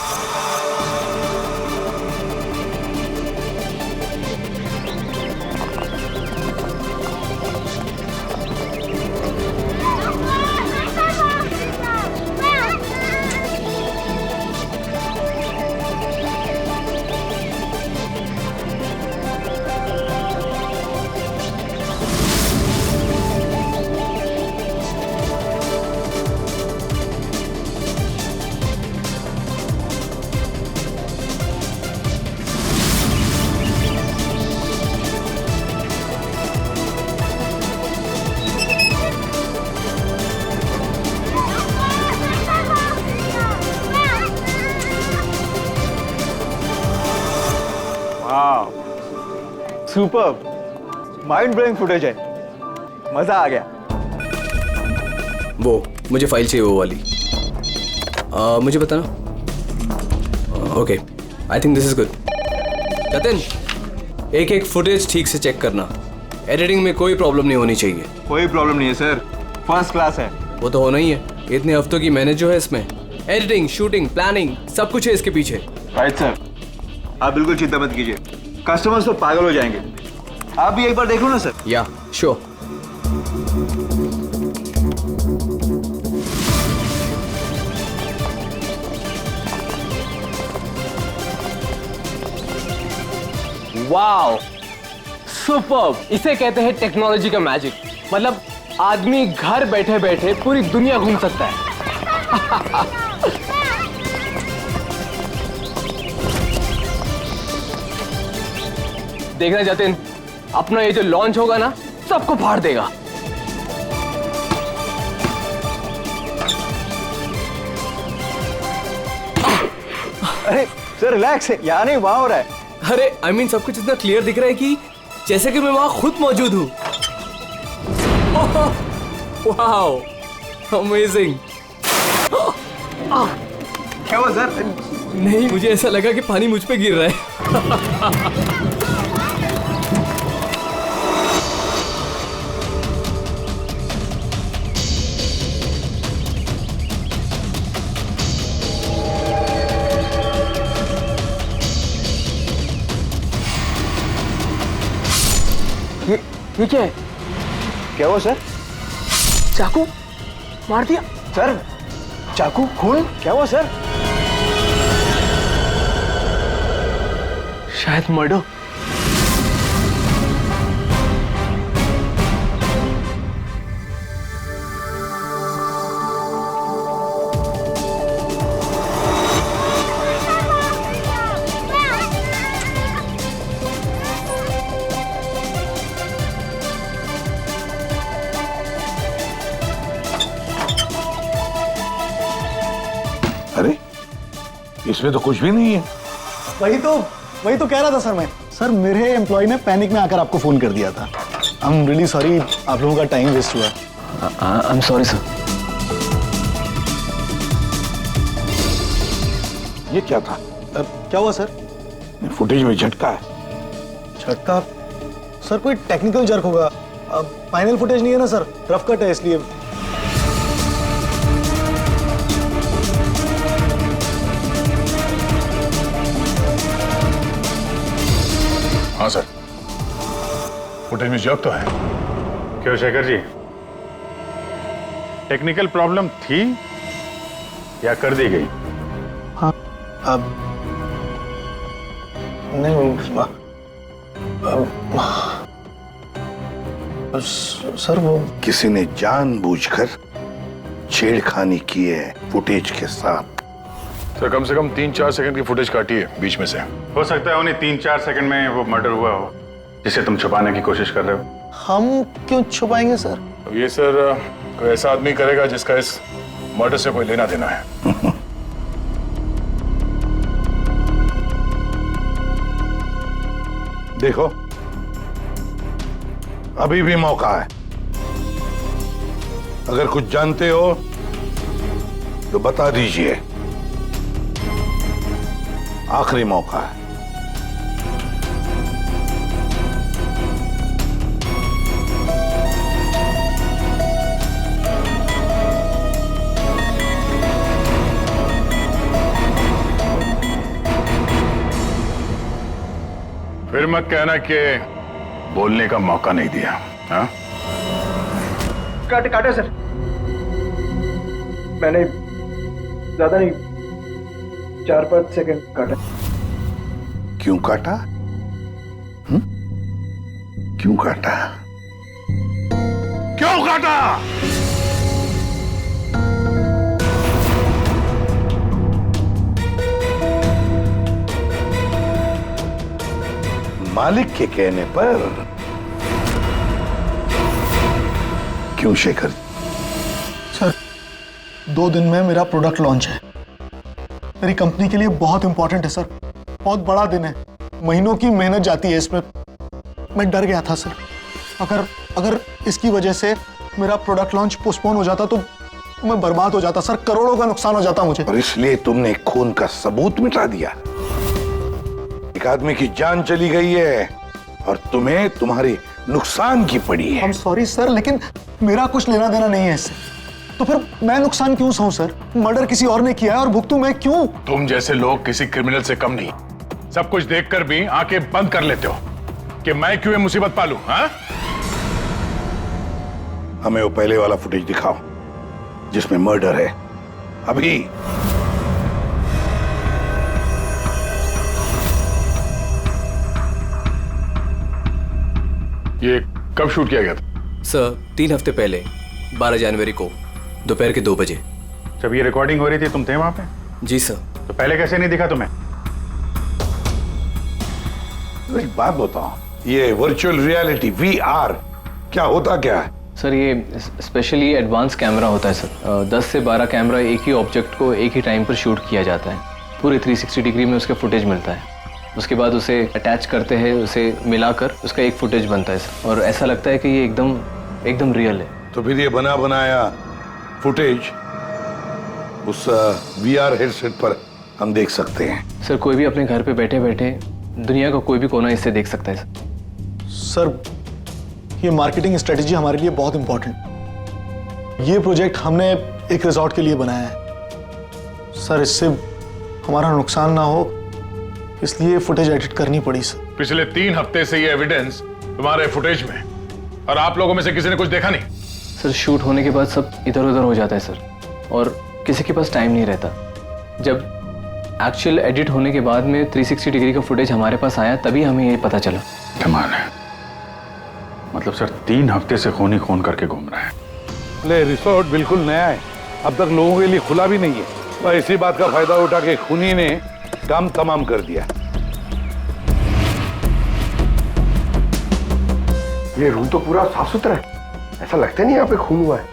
Super mind blowing footage है, मजा आ गया। वो मुझे फाइल चाहिए वो वाली। मुझे बताना। Okay, I think this is good. Jatin, एक एक फुटेज ठीक से चेक करना, एडिटिंग में कोई प्रॉब्लम नहीं होनी चाहिए। कोई प्रॉब्लम नहीं है सर, फर्स्ट क्लास है। वो तो होना ही है, इतने हफ्तों की मेहनत जो है इसमें, एडिटिंग, शूटिंग, प्लानिंग सब कुछ है इसके पीछे। राइट सर, आप बिल्कुल चिंता मत कीजिए, कस्टमर्स तो पागल हो जाएंगे। आप भी एक बार देख लो ना सर। या श्योर। Wow, superb! इसे कहते हैं टेक्नोलॉजी का मैजिक। मतलब आदमी घर बैठे बैठे पूरी दुनिया घूम सकता है। देखना जतिन, अपना ये जो लॉन्च होगा ना, सबको फाड़ देगा। अरे सर रिलैक्स है, यहाँ नहीं वहाँ हो रहा है। अरे आई मीन सब कुछ इतना क्लियर दिख रहा है कि जैसे कि मैं वहां खुद मौजूद हूं। Wow, amazing. क्या हुआ सर? नहीं, मुझे ऐसा लगा कि पानी मुझ पे गिर रहा है। ये क्या है? क्या हुआ सर? चाकू मार दिया सर। चाकू, खून, क्या हुआ सर? शायद मर्डर। अरे इसमें तो कुछ भी नहीं है। वही तो कह रहा था सर मैं। सर मेरे एम्प्लॉय ने पैनिक में आकर आपको फोन कर दिया था। आई एम रियली सॉरी, आप लोगों का टाइम वेस्ट हुआ। I am sorry sir. ये क्या था? क्या हुआ सर? फुटेज में झटका है। झटका? सर कोई टेक्निकल जर्क होगा। फाइनल फुटेज नहीं है ना सर, रफ कट है इसलिए। हाँ सर, फुटेज में जर्क तो है। क्यों शेखर जी, टेक्निकल प्रॉब्लम थी या कर दी गई? हाँ, अब नहीं, सर वो किसी ने जानबूझकर छेड़खानी की है फुटेज के साथ। सर कम से कम 3-4 सेकंड की फुटेज काटी है बीच में से। हो सकता है उन्हें 3-4 सेकंड में वो मर्डर हुआ हो जिसे तुम छुपाने की कोशिश कर रहे हो। हम क्यों छुपाएंगे सर? ये सर कोई ऐसा आदमी करेगा जिसका इस मर्डर से कोई लेना देना है। देखो अभी भी मौका है, अगर कुछ जानते हो तो बता दीजिए, आखिरी मौका है। फिर मत कहना कि बोलने का मौका नहीं दिया। हाँ काटे सर, मैंने ज्यादा नहीं 4-5 सेकंड काटा। क्यों काटा? क्यों काटा? क्यों काटा? मालिक के कहने पर। क्यों शेखर? सर 2 दिन में मेरा प्रोडक्ट लॉन्च है, मेरी कंपनी के लिए बहुत इंपॉर्टेंट है सर, बहुत बड़ा दिन है, महीनों की मेहनत जाती है इसमें। मैं डर गया था सर, अगर इसकी वजह से मेरा प्रोडक्ट लॉन्च पोस्टपोन हो जाता तो मैं बर्बाद हो जाता सर, करोड़ों का नुकसान हो जाता मुझे। और इसलिए तुमने खून का सबूत मिटा दिया। एक आदमी की जान चली गई है और तुम्हें तुम्हारी नुकसान की पड़ी है। I'm sorry सर, लेकिन मेरा कुछ लेना देना नहीं है इससे, तो फिर मैं नुकसान क्यों सहूं सर? मर्डर किसी और ने किया है और भुगतूं मैं क्यों? तुम जैसे लोग किसी क्रिमिनल से कम नहीं, सब कुछ देखकर भी आंखें बंद कर लेते हो कि मैं क्यों ये मुसीबत पालूं। हाँ हमें वो पहले वाला फुटेज दिखाओ जिसमें मर्डर है। अभी ये कब शूट किया गया था? सर 3 हफ्ते पहले 12 जनवरी को दोपहर के 2 बजे। जब ये रिकॉर्डिंग हो रही थी तुम थे वहां पे? जी सर। तो पहले कैसे नहीं दिखा तुम्हें? एक बात बताओ, ये वर्चुअल रियलिटी VR क्या होता क्या है? सर ये स्पेशली एडवांस कैमरा होता है सर। 10 से 12 कैमरा एक ही ऑब्जेक्ट को एक ही टाइम पर शूट किया जाता है, पूरे 360 डिग्री में उसका फुटेज मिलता है। उसके बाद उसे अटैच करते हैं, उसे मिलाकर उसका एक फुटेज बनता है सर, और ऐसा लगता है कि ये एकदम रियल है। तो फिर ये बना बनाया फुटेज उस VR हेडसेट पर हम देख सकते हैं? सर कोई भी अपने घर पे बैठे बैठे दुनिया का कोई भी कोना इससे देख सकता है सर। ये मार्केटिंग स्ट्रेटेजी हमारे लिए बहुत इंपॉर्टेंट। ये प्रोजेक्ट हमने एक रिजॉर्ट के लिए बनाया है सर, इससे हमारा नुकसान ना हो इसलिए फुटेज एडिट करनी पड़ी सर। पिछले 3 हफ्ते से ये एविडेंस तुम्हारे फुटेज में, और आप लोगों में से किसी ने कुछ देखा नहीं? सर शूट होने के बाद सब इधर उधर हो जाता है सर, और किसी के पास टाइम नहीं रहता। जब एक्चुअल एडिट होने के बाद में 360 डिग्री का फुटेज हमारे पास आया तभी हमें ये पता चला। कमाल है, मतलब सर 3 हफ्ते से खून ही खून करके घूम रहा है। ले रिसोर्ट बिल्कुल नया है, अब तक लोगों के लिए खुला भी नहीं है, और इसी बात का फायदा उठा के खूनी ने काम तमाम कर दिया। ये रूम तो पूरा साफ सुथरा है, ऐसा लगता नहीं यहाँ पे खून हुआ है।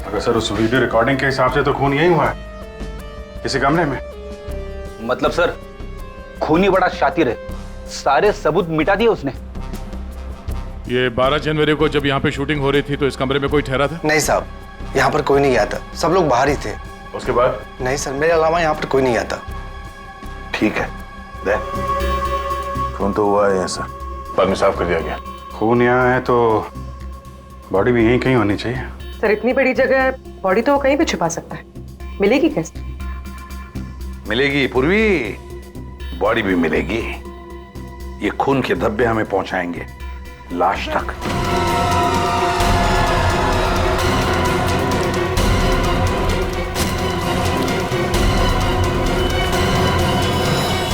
अगर सर उस वीडियो रिकॉर्डिंग के हिसाब से तो खून यही हुआ है, किसी कमरे में। मतलब सर खूनी बड़ा शातिर है, सारे सबूत मिटा दिए उसने। ये 12 जनवरी को जब यहाँ पे शूटिंग हो रही थी तो इस कमरे में कोई ठहरा था? नहीं साहब, यहाँ पर कोई नहीं आता, सब लोग बाहर ही थे। उसके बाद? नहीं सर, मेरे अलावा यहाँ पर कोई नहीं आता। ठीक है, दे खून तो हुआ है सर, बाद में साफ कर दिया गया। खून यहाँ है तो बॉडी भी यहीं कहीं होनी चाहिए। सर इतनी बड़ी जगह बॉडी तो वो कहीं भी छुपा सकता है, मिलेगी कैसे? मिलेगी पूर्वी, बॉडी भी मिलेगी। ये खून के धब्बे हमें पहुंचाएंगे लाश तक।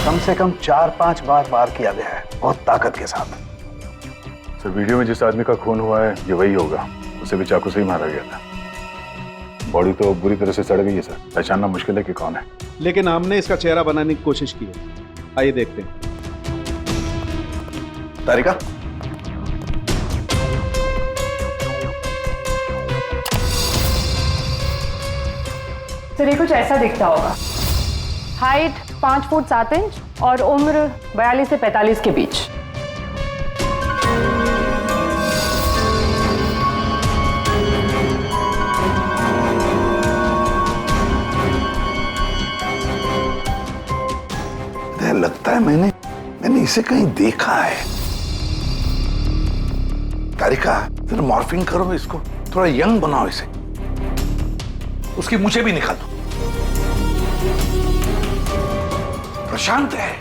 कम से कम 4-5 बार वार किया गया है बहुत ताकत के साथ। सर वीडियो में जिस आदमी का खून हुआ है ये वही होगा, उसे भी चाकू से ही मारा गया था। बॉडी तो बुरी तरह से सड़ गई है सर, पहचानना मुश्किल है कि कौन है। लेकिन हमने इसका चेहरा बनाने की कोशिश की है, आइए देखते हैं। तारिका, सर ये कुछ ऐसा दिखता होगा। हाइट 5 फुट 7 इंच और उम्र 42 से 45 के बीच। लगता है मैंने इसे कहीं देखा है। तारिका, जरा मॉर्फिंग करो इसको, थोड़ा यंग बनाओ इसे। उसकी मूछें भी निकाल दो। प्रशांत है,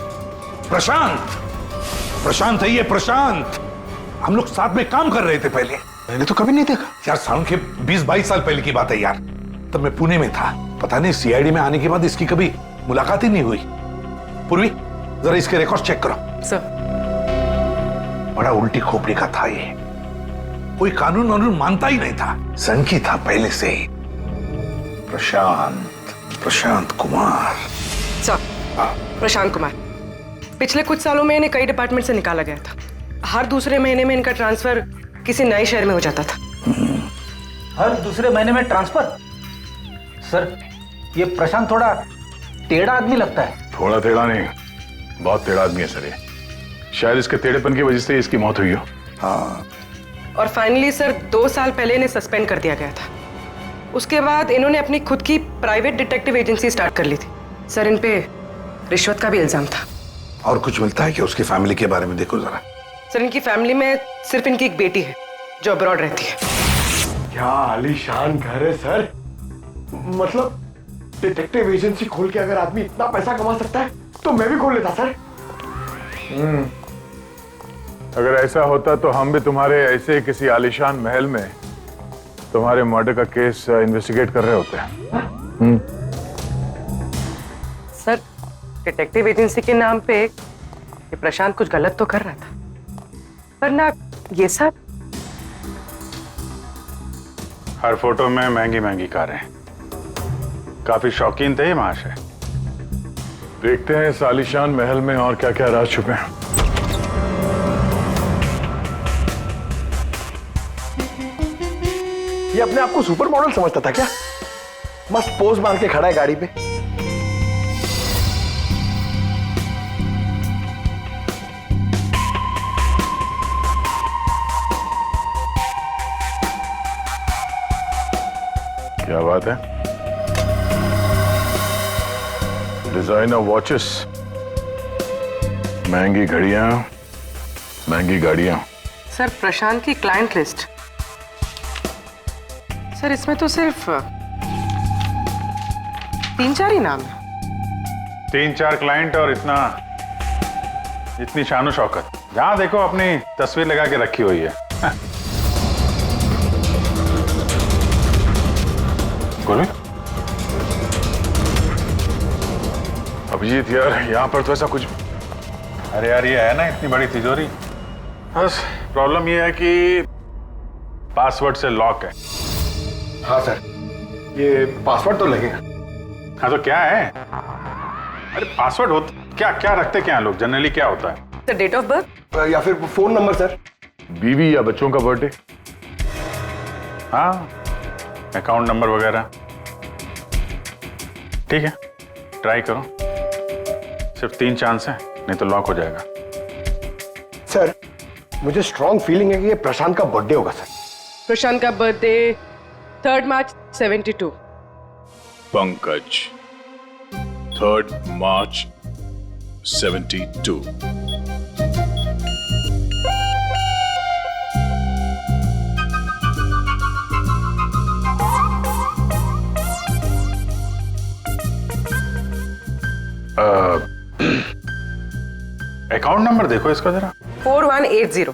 प्रशांत है ये, प्रशांत। हम लोग साथ में काम कर रहे थे पहले। मैंने तो कभी नहीं देखा यार, साल के 20-22 साल पहले की बात है यार। तब मैं पुणे में था, पता नहीं सीआईडी में आने के बाद इसकी कभी मुलाकात ही नहीं हुई। पूर्वी, जरा इसके रिकॉर्ड चेक करो। सर। बड़ा उल्टी खोपड़ी का था ये, कोई कानून वानून मानता ही नहीं था, सनकी था पहले से ही। प्रशांत कुमार। सर, प्रशांत कुमार पिछले कुछ सालों में इन्हें कई डिपार्टमेंट से निकाला गया था। हर दूसरे महीने में इनका ट्रांसफर किसी नए शहर में हो जाता था। हर दूसरे महीने में ट्रांसफर? सर, ये प्रशांत थोड़ा टेढ़ा आदमी लगता है। थोड़ा टेढ़ा नहीं, बहुत टेढ़ा आदमी है सर ये। शायद इसके टेढ़ेपन की वजह से इसकी मौत हुई हो। हाँ। और फाइनली सर 2 साल पहले इन्हें सस्पेंड कर दिया गया था। उसके बाद इन्होंने अपनी खुद की प्राइवेट डिटेक्टिव एजेंसी स्टार्ट कर ली थी। सर, इन पे रिश्वत का भी इल्जाम था। और कुछ मिलता है कि उसकी फैमिली के बारे में देखो जरा। सर, इनकी फैमिली में सिर्फ इनकी एक बेटी है जो अब्रॉड रहती है। क्या आलीशान घर है सर। मतलब डिटेक्टिव एजेंसी खोल के अगर आदमी इतना पैसा कमा सकता है तो मैं भी खोल लेता सर। अगर ऐसा होता तो हम भी तुम्हारे ऐसे किसी आलीशान महल में तुम्हारे मर्डर का केस इन्वेस्टिगेट कर रहे होते हैं। सर, डिटेक्टिव एजेंसी के नाम पे ये प्रशांत कुछ गलत तो कर रहा था, पर ना ये सब। हर फोटो में महंगी महंगी कारें, काफी शौकीन थे ये महाशय। देखते हैं इस आलीशान महल में और क्या क्या राज छुपे हैं। ये अपने आप को सुपर मॉडल समझता था क्या? मस्त पोज मार के खड़ा है गाड़ी पे। क्या बात है? डिजाइनर वॉचेस, महंगी घड़ियां, महंगी गाड़ियां। सर, प्रशांत की क्लाइंट लिस्ट। सर, इसमें तो सिर्फ 3-4 ही नाम है। 3-4 क्लाइंट और इतनी शानो शौकत। जहां देखो अपनी तस्वीर लगा के रखी हुई है। अभिजीत यार, यहाँ पर तो ऐसा कुछ। अरे यार, ये है ना इतनी बड़ी तिजोरी, बस प्रॉब्लम ये है कि पासवर्ड से लॉक है। हाँ सर, ये पासवर्ड तो लगेगा। हाँ तो क्या है? अरे पासवर्ड होता क्या? क्या रखते क्या लोग जनरली? क्या होता है? सर, डेट ऑफ बर्थ या फिर फोन नंबर सर। बीवी या बच्चों का बर्थडे। हाँ, अकाउंट नंबर वगैरह। ठीक है, ट्राई करो। सिर्फ 3 चांस है, नहीं तो लॉक हो जाएगा। सर, मुझे स्ट्रॉन्ग फीलिंग है कि ये प्रशांत का बर्थडे होगा सर। प्रशांत का बर्थडे 3 मार्च 72। पंकज 3 मार्च 72। अकाउंट नंबर देखो इसका जरा। 4180।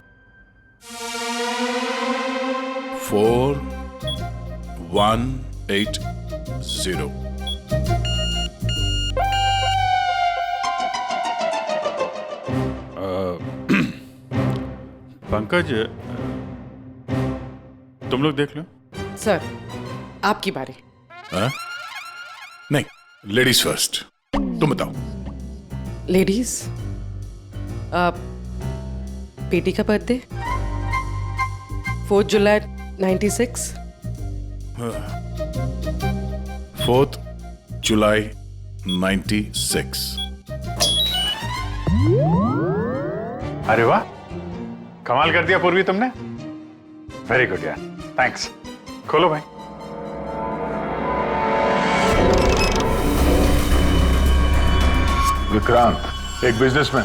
4180। पंकज, तुम लोग देख लो। सर, आपकी बारी। हाँ? नहीं, लेडीज फर्स्ट। तुम बताओ। लेडीज, बेटी का बर्थडे 4 जुलाई 96। 4 जुलाई 96। अरे वाह, कमाल कर दिया पूर्वी तुमने। वेरी गुड यार, थैंक्स। खोलो भाई। विक्रांत, एक बिजनेसमैन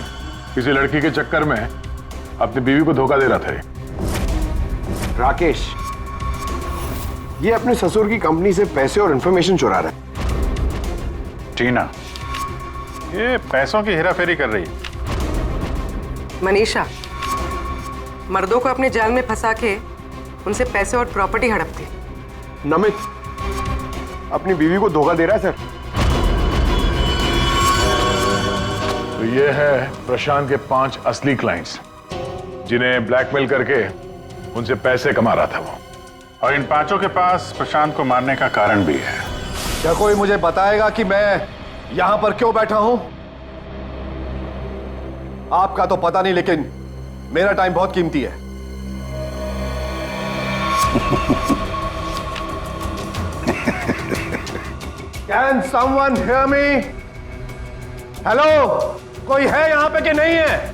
किसी लड़की के चक्कर में अपनी बीवी को धोखा दे रहा था। राकेश, ये अपने ससुर की कंपनी से पैसे और इंफॉर्मेशन चुरा रहा है। टीना, ये पैसों की हेराफेरी कर रही है। मनीषा, मर्दों को अपने जाल में फंसा के उनसे पैसे और प्रॉपर्टी हड़पती। नमित अपनी बीवी को धोखा दे रहा है सर। तो ये है प्रशांत के 5 असली क्लाइंट्स, जिन्हें ब्लैकमेल करके उनसे पैसे कमा रहा था वो। और इन 5 के पास प्रशांत को मारने का कारण भी है। क्या कोई मुझे बताएगा कि मैं यहां पर क्यों बैठा हूं? आपका तो पता नहीं, लेकिन मेरा टाइम बहुत कीमती है। Can someone hear me? Hello, कोई है यहां पे कि नहीं है?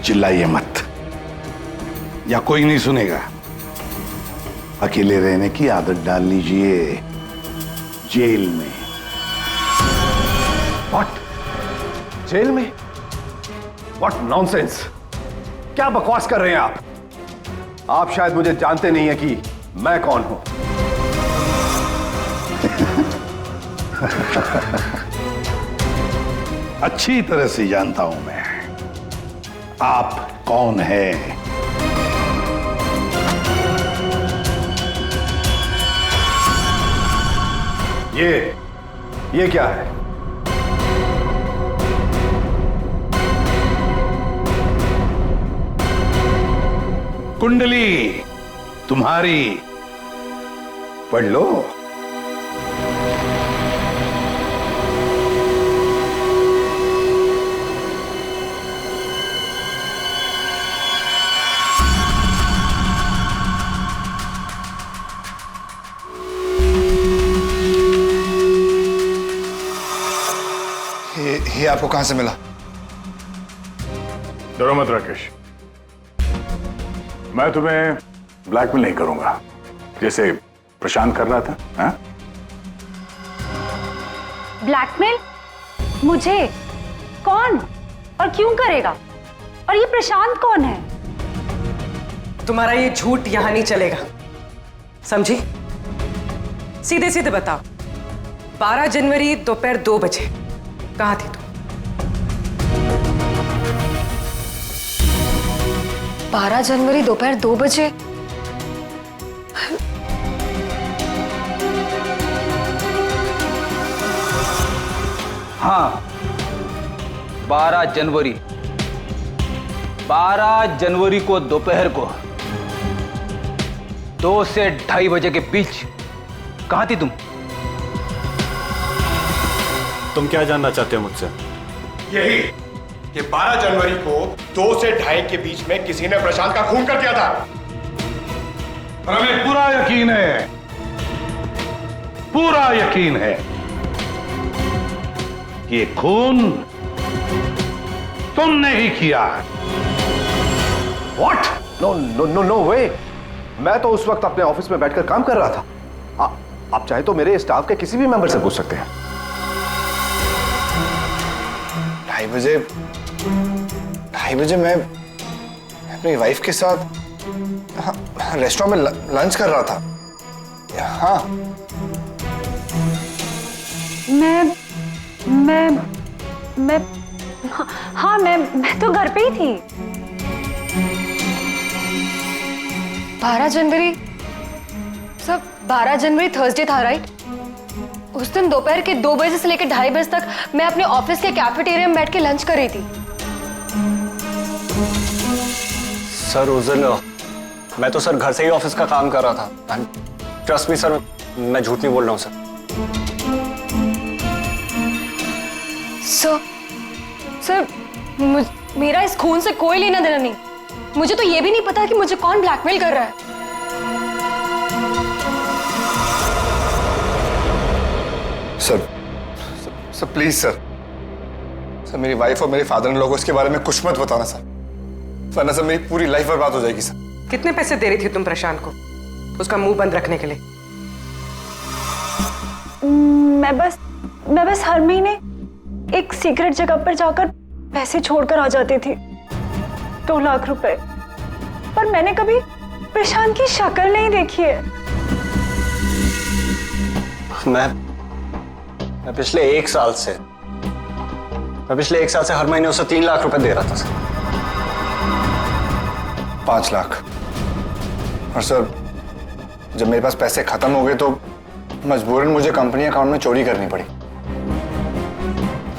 चिल्लाइए मत, या कोई नहीं सुनेगा। अकेले रहने की आदत डाल लीजिए जेल में। What? जेल में? What nonsense? क्या बकवास कर रहे हैं आप? आप शायद मुझे जानते नहीं है कि मैं कौन हूं। अच्छी तरह से जानता हूं मैं आप कौन है। ये क्या है? कुंडली तुम्हारी, पढ़ लो। ये आपको कहां से मिला? डरो मत राकेश, मैं तुम्हें ब्लैकमेल नहीं करूंगा जैसे प्रशांत कर रहा था। हाँ? ब्लैकमेल? मुझे? कौन और क्यों करेगा? और ये प्रशांत कौन है? तुम्हारा ये झूठ यहां नहीं चलेगा, समझी? सीधे सीधे बताओ, 12 जनवरी दोपहर 2 बजे कहां थी तुम? 12 जनवरी दोपहर 2 बजे? हाँ, 12 जनवरी 12 जनवरी को दोपहर को 2 से 2:30 बजे के बीच कहां थी तुम? तुम क्या जानना चाहते हो मुझसे? यही कि 12 जनवरी को 2 से 2:30 के बीच में किसी ने प्रशांत का खून कर दिया था। और हमें पूरा यकीन है, पूरा यकीन है कि ये खून तुमने ही किया। What? No way! मैं तो उस वक्त अपने ऑफिस में बैठकर काम कर रहा था। आप चाहे तो मेरे स्टाफ के किसी भी मेंबर से पूछ सकते हैं। 2:30 बजे मैं अपनी वाइफ के साथ रेस्टोरेंट में लंच कर रहा था। हाँ, मैं तो घर पे ही थी। 12 जनवरी सब 12 जनवरी थर्सडे था, राइट? उस दिन दोपहर के 2 बजे से लेकर 2:30 बजे तक मैं अपने ऑफिस के कैफेटेरिया में बैठ के लंच कर रही थी। सर उस दिन मैं तो सर घर से ही ऑफिस का काम कर रहा था। ट्रस्ट मी सर, मैं झूठ नहीं बोल रहा हूँ सर। सर मेरा इस खून से कोई लेना देना नहीं। मुझे तो ये भी नहीं पता कि मुझे कौन ब्लैकमेल कर रहा है। सर प्लीज सर मेरी वाइफ और मेरे फादर इन लोगों को इसके बारे में कुछ मत बताना सर, वरना सर मेरी पूरी लाइफ बर्बाद हो जाएगी सर। कितने पैसे दे रही थी तुम प्रशांत को उसका मुंह बंद रखने के लिए? मैं बस हर महीने एक सीक्रेट जगह पर जाकर पैसे छोड़कर आ जाती थी, 2 लाख रुपए। पर मैंने कभी प्रशांत की शक्ल नहीं देखी है। मैं पिछले एक साल से हर महीने उसे 3 लाख रुपए दे रहा था सर। 5 लाख। और सर जब मेरे पास पैसे खत्म हो गए तो मजबूरन मुझे कंपनी अकाउंट में चोरी करनी पड़ी।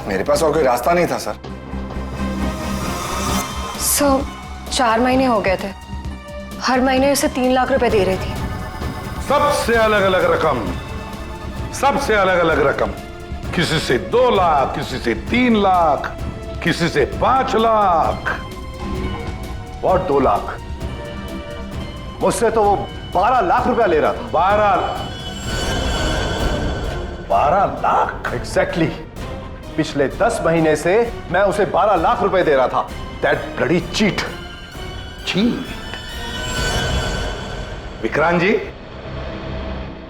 मेरे पास और कोई रास्ता नहीं था सर। 4 महीने हो गए थे, हर महीने उसे 3 लाख रुपए दे रही थी। सबसे अलग अलग रकम, सबसे अलग अलग रकम। किसी से 2 लाख, किसी से 3 लाख, किसी से 5 लाख और 2 लाख। मुझसे तो वो 12 लाख रुपया ले रहा था। 12 लाख एग्जैक्टली। पिछले 10 महीने से मैं उसे 12 लाख रुपए दे रहा था। That bloody cheat. Vikrant ji,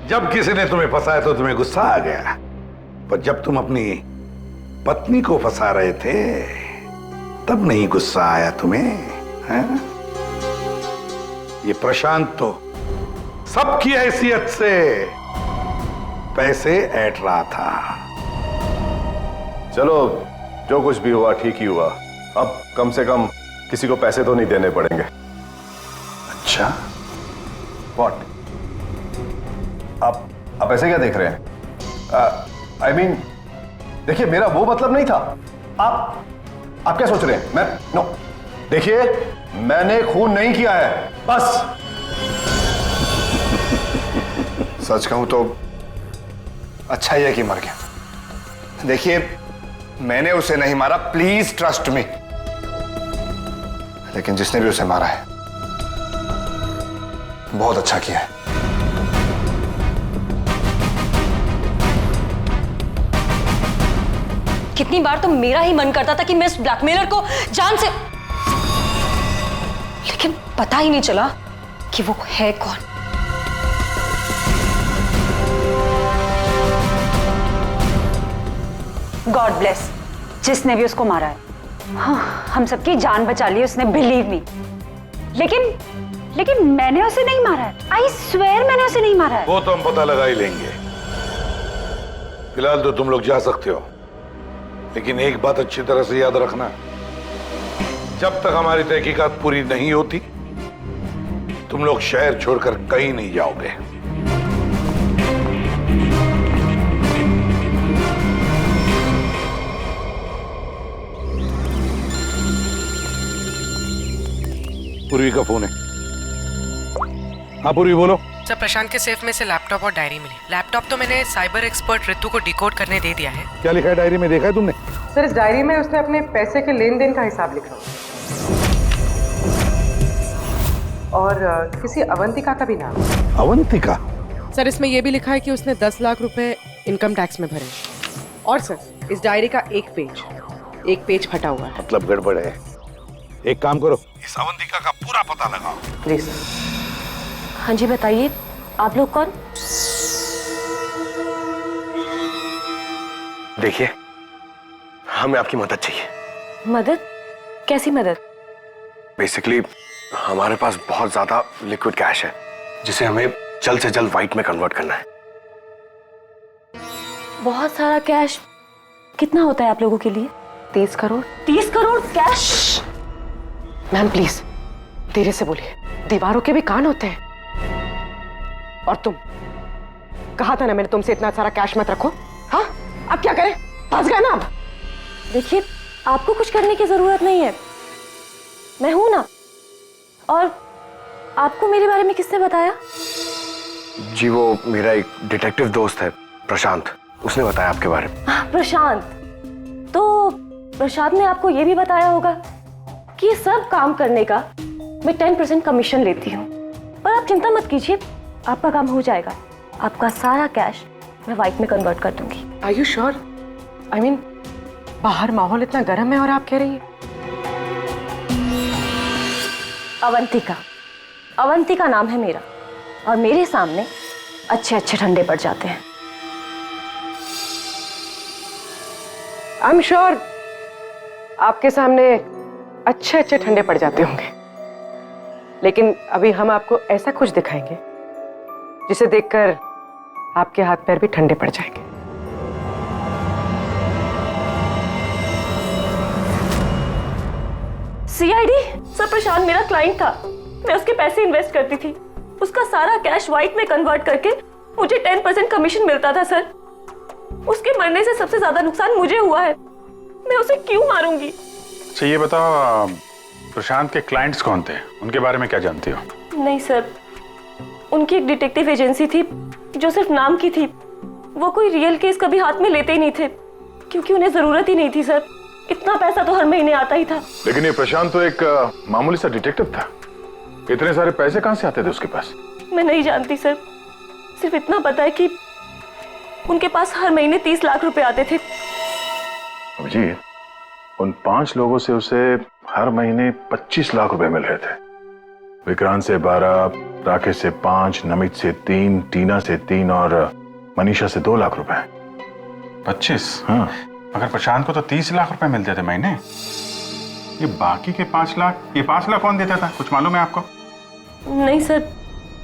जब किसी ने तुम्हें फंसाया तो तुम्हें गुस्सा आ गया, पर जब तुम अपनी पत्नी को फंसा रहे थे तब नहीं गुस्सा आया तुम्हें, है? ये प्रशांत तो सबकी हैसियत से पैसे ऐंठ रहा था। चलो जो कुछ भी हुआ ठीक ही हुआ। अब कम से कम किसी को पैसे तो नहीं देने पड़ेंगे। अच्छा व्हाट? आप ऐसे क्या देख रहे हैं? I mean, देखिए मेरा वो मतलब नहीं था। आप क्या सोच रहे हैं? मैं नो, देखिए मैंने खून नहीं किया है, बस। सच कहूं तो अच्छा ही है कि मर गया। देखिए मैंने उसे नहीं मारा, प्लीज ट्रस्ट मी। लेकिन जिसने भी उसे मारा है बहुत अच्छा किया है। कितनी बार तो मेरा ही मन करता था कि मैं इस ब्लैकमेलर को जान से, लेकिन पता ही नहीं चला कि वो है कौन। गॉड ब्लेस जिसने भी उसको मारा है। हाँ, हम सबकी जान बचा ली उसने, बिलीव मी। लेकिन मैंने उसे नहीं मारा है। आई स्वेयर मैंने उसे नहीं मारा है। वो तो हम पता लगा ही लेंगे। फिलहाल तो तुम लोग जा सकते हो, लेकिन एक बात अच्छी तरह से याद रखना, जब तक हमारी तहकीकात पूरी नहीं होती तुम लोग शहर छोड़कर कहीं नहीं जाओगे। पूर्वी का फोन है। हाँ पूर्वी बोलो। सर प्रशांत के सेफ में से लैपटॉप और डायरी मिली। लैपटॉप तो मैंने साइबर एक्सपर्ट ऋतु को डिकोड करने दे दिया है। क्या लिखा है डायरी में, देखा है तुमने? सर इस डायरी में उसने अपने पैसे के लेन देन का हिसाब लिखा और किसी अवंतिका का भी नाम। अवंतिका? सर इसमें यह भी लिखा है कि उसने 10 लाख रुपए इनकम टैक्स में भरे। और सर इस डायरी का एक पेज फटा हुआ है। मतलब गड़बड़ है। एक काम करो, इस अवंतिका का पूरा पता लगाओ। Please sir. हाँ जी बताइए, आप लोग कौन? देखिए हमें आपकी मदद चाहिए। मदद? कैसी मदद? बेसिकली हमारे पास बहुत ज्यादा लिक्विड कैश है जिसे हमें जल्द से जल्द व्हाइट में कन्वर्ट करना है। बहुत सारा कैश? कितना होता है आप लोगों के लिए? 30 crore. 30 crore cash? Ma'am please धीरे से बोलिए, दीवारों के भी कान होते हैं। और तुम, कहा था ना मैंने तुमसे इतना सारा कैश मत रखो। हाँ अब क्या करें, फंस गए ना अब। देखिए आपको कुछ करने की जरूरत नहीं है, मैं हूं ना, और आपको मेरे बारे में किसने बताया? जी वो मेरा एक डिटेक्टिव दोस्त है प्रशांत, उसने बताया आपके बारे में। प्रशांत? तो प्रशांत ने आपको ये भी बताया होगा कि ये सब काम करने का मैं 10% कमीशन लेती हूँ। पर आप चिंता मत कीजिए, आपका काम हो जाएगा। आपका सारा कैश मैं व्हाइट में कन्वर्ट कर दूंगी। Are you sure? I mean बाहर माहौल इतना गर्म है और आप कह रही हैं? अवंतिका, अवंतिका नाम है मेरा, और मेरे सामने अच्छे अच्छे ठंडे पड़ जाते हैं। आई एम श्योर आपके सामने अच्छे अच्छे ठंडे पड़ जाते होंगे, लेकिन अभी हम आपको ऐसा कुछ दिखाएंगे जिसे देखकर आपके हाथ पैर भी ठंडे पड़ जाएंगे। सीआईडी? सर प्रशांत मेरा क्लाइंट था, मैं उसके पैसे इन्वेस्ट करती थी, उसका सारा कैश व्हाइट में कन्वर्ट करके मुझे 10% कमीशन मिलता था सर। उसके मरने से सबसे ज्यादा नुकसान मुझे हुआ है, मैं उसे क्यों मारूंगी? अच्छा ये बताओ, प्रशांत के क्लाइंट्स कौन थे, उनके बारे में क्या जानती हो? नहीं सर, उनकी एक डिटेक्टिव एजेंसी थी जो सिर्फ नाम की थी। वो कोई रियल केस कभी हाथ में लेते ही नहीं थे, क्योंकि उन्हें जरूरत ही नहीं थी सर। इतना पैसा तो हर महीने आता ही था। लेकिन ये प्रशांत तो एक मामूली सा डिटेक्टिव था, इतने सारे पैसे कहां से आते थे उसके पास? मैं नहीं जानती सर, सिर्फ इतना पता है कि उनके पास हर महीने 30 लाख रुपए आते थे। जी, उन 5 लोगों से उसे हर महीने 25 लाख रुपए मिल रहे थे। विक्रांत से 12, राकेश से 5, नमित से 3, टीना से 3 और मनीषा से 2 लाख रुपए। 25? हाँ। अगर प्रशांत को तो 30 लाख रुपए मिलते थे महीने, ये बाकी के 5 लाख, ये 5 लाख कौन देता था, कुछ मालूम है आपको? नहीं सर,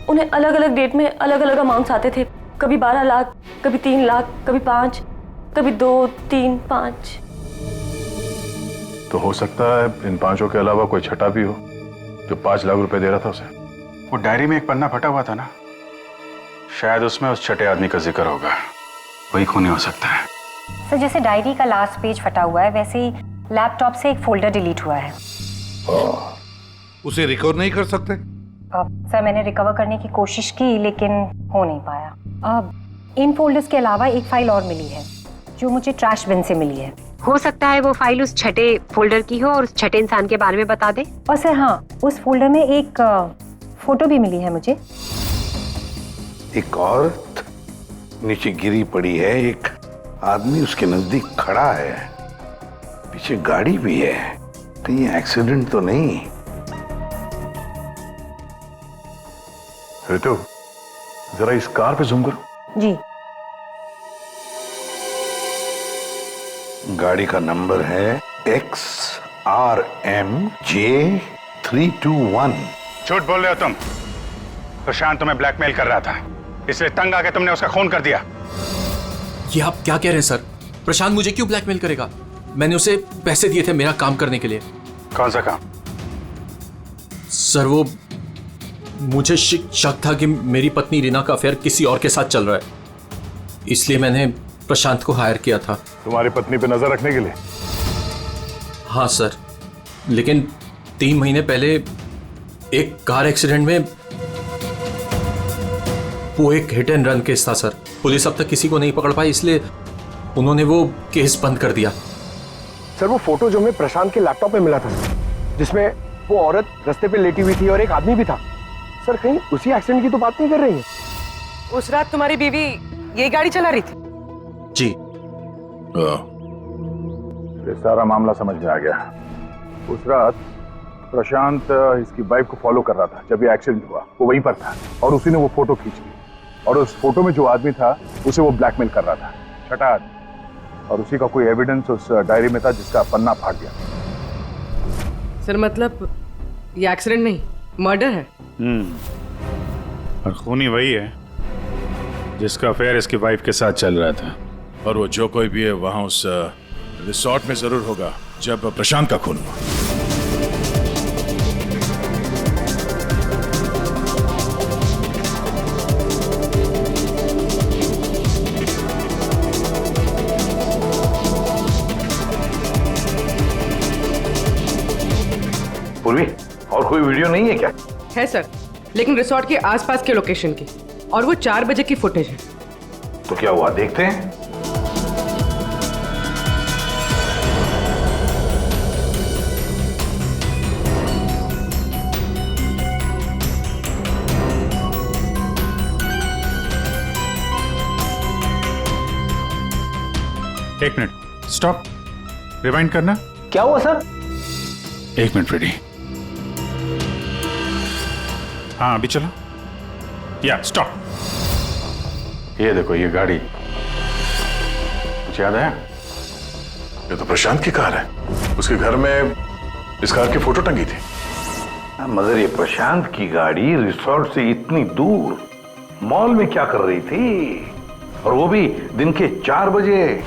उन्हें अलग अलग डेट में अलग अलग अमाउंट्स आते थे। कभी 12 लाख, कभी 3 लाख, कभी 5, कभी 2, 3, 5। तो हो सकता है इन 5 के अलावा कोई छठा भी हो जो 5 लाख रुपए दे रहा था उसे। वो डायरी में एक पन्ना फटा हुआ था ना, शायद उसमें उस छठे आदमी का जिक्र होगा, वही खूनी हो सकता है। सर जैसे डायरी का लास्ट पेज फटा हुआ है, वैसे ही लैपटॉप से एक फोल्डर डिलीट हुआ है। उसे रिकवर नहीं कर सकते? सर मैंने रिकवर करने की कोशिश की लेकिन हो नहीं पाया। अब इन फोल्डर्स के अलावा एक फाइल और मिली है जो मुझे ट्रैश बिन से मिली है। हो सकता है वो फाइल उस छठे फोल्डर की हो और उस छठे इंसान के बारे में बता दे। और सर हाँ, उस फोल्डर में एक फोटो भी मिली है मुझे। एक औरत नीचे गिरी पड़ी है, एक आदमी उसके नजदीक खड़ा है, पीछे गाड़ी भी है, कहीं एक्सीडेंट तो नहीं? ऋतु, जरा इस कार पे जूम करो। जी। गाड़ी का नंबर है XRMJ321। झूठ बोल रहे हो तुम। प्रशांत तुम्हें ब्लैकमेल कर रहा था, इसलिए तंग आके तुमने उसका खून कर दिया। ये आप क्या कह रहे हैं सर? प्रशांत मुझे क्यों ब्लैकमेल करेगा? मैंने उसे पैसे दिए थे मेरा काम करने के लिए। कौन सा काम? सर वो मुझे शक था कि मेरी पत्नी रीना का अफेयर किसी और के साथ चल रहा है, इसलिए मैंने प्रशांत को हायर किया था। तुम्हारी पत्नी पे नजर रखने के लिए? हाँ सर, लेकिन 3 महीने पहले एक कार एक्सीडेंट में, वो एक हिट एंड रन केस था सर। पुलिस अब तक किसी को नहीं पकड़ पाई, इसलिए उन्होंने वो केस बंद कर दिया। सर वो फोटो जो हमें प्रशांत के लैपटॉप में मिला था, जिसमें वो औरत रास्ते पे लेटी हुई थी और एक आदमी भी था, सर कहीं उसी एक्सीडेंट की तो बात नहीं कर रही है? उस रात तुम्हारी बीवी ये गाड़ी चला रही थी? जी। ये सारा मामला समझ में आ गया। उस रात प्रशांत इसकी वाइफ को फॉलो कर रहा था। जब ये एक्सीडेंट हुआ वो वहीं पर था और उसी ने वो फोटो खींच ली, और उस फोटो में जो आदमी था उसे वो ब्लैकमेल कर रहा था, छठा आदमी, और उसी का कोई एविडेंस उस डायरी में था जिसका पन्ना फाड़ गया। सर मतलब ये एक्सीडेंट नहीं, मर्डर है। और खूनी वही है जिसका अफेयर इसकी वाइफ के साथ चल रहा था। और वो जो कोई भी है वहां उस रिसोर्ट में जरूर होगा जब प्रशांत का खून हुआ। पूर्वी, और कोई वीडियो नहीं है क्या? है सर, लेकिन रिसोर्ट के आसपास के लोकेशन की, और वो 4 बजे की फुटेज है। तो क्या हुआ, देखते हैं। एक मिनट, स्टॉप, रिवाइंड करना। क्या हुआ सर? 1 minute Freddy. हाँ अभी चलो। या स्टॉप। ये देखो ये गाड़ी, कुछ याद आया? ये तो प्रशांत की कार है। उसके घर में इस कार की फोटो टंगी थी। मगर ये प्रशांत की गाड़ी रिसोर्ट से इतनी दूर मॉल में क्या कर रही थी, और वो भी दिन के 4 बजे?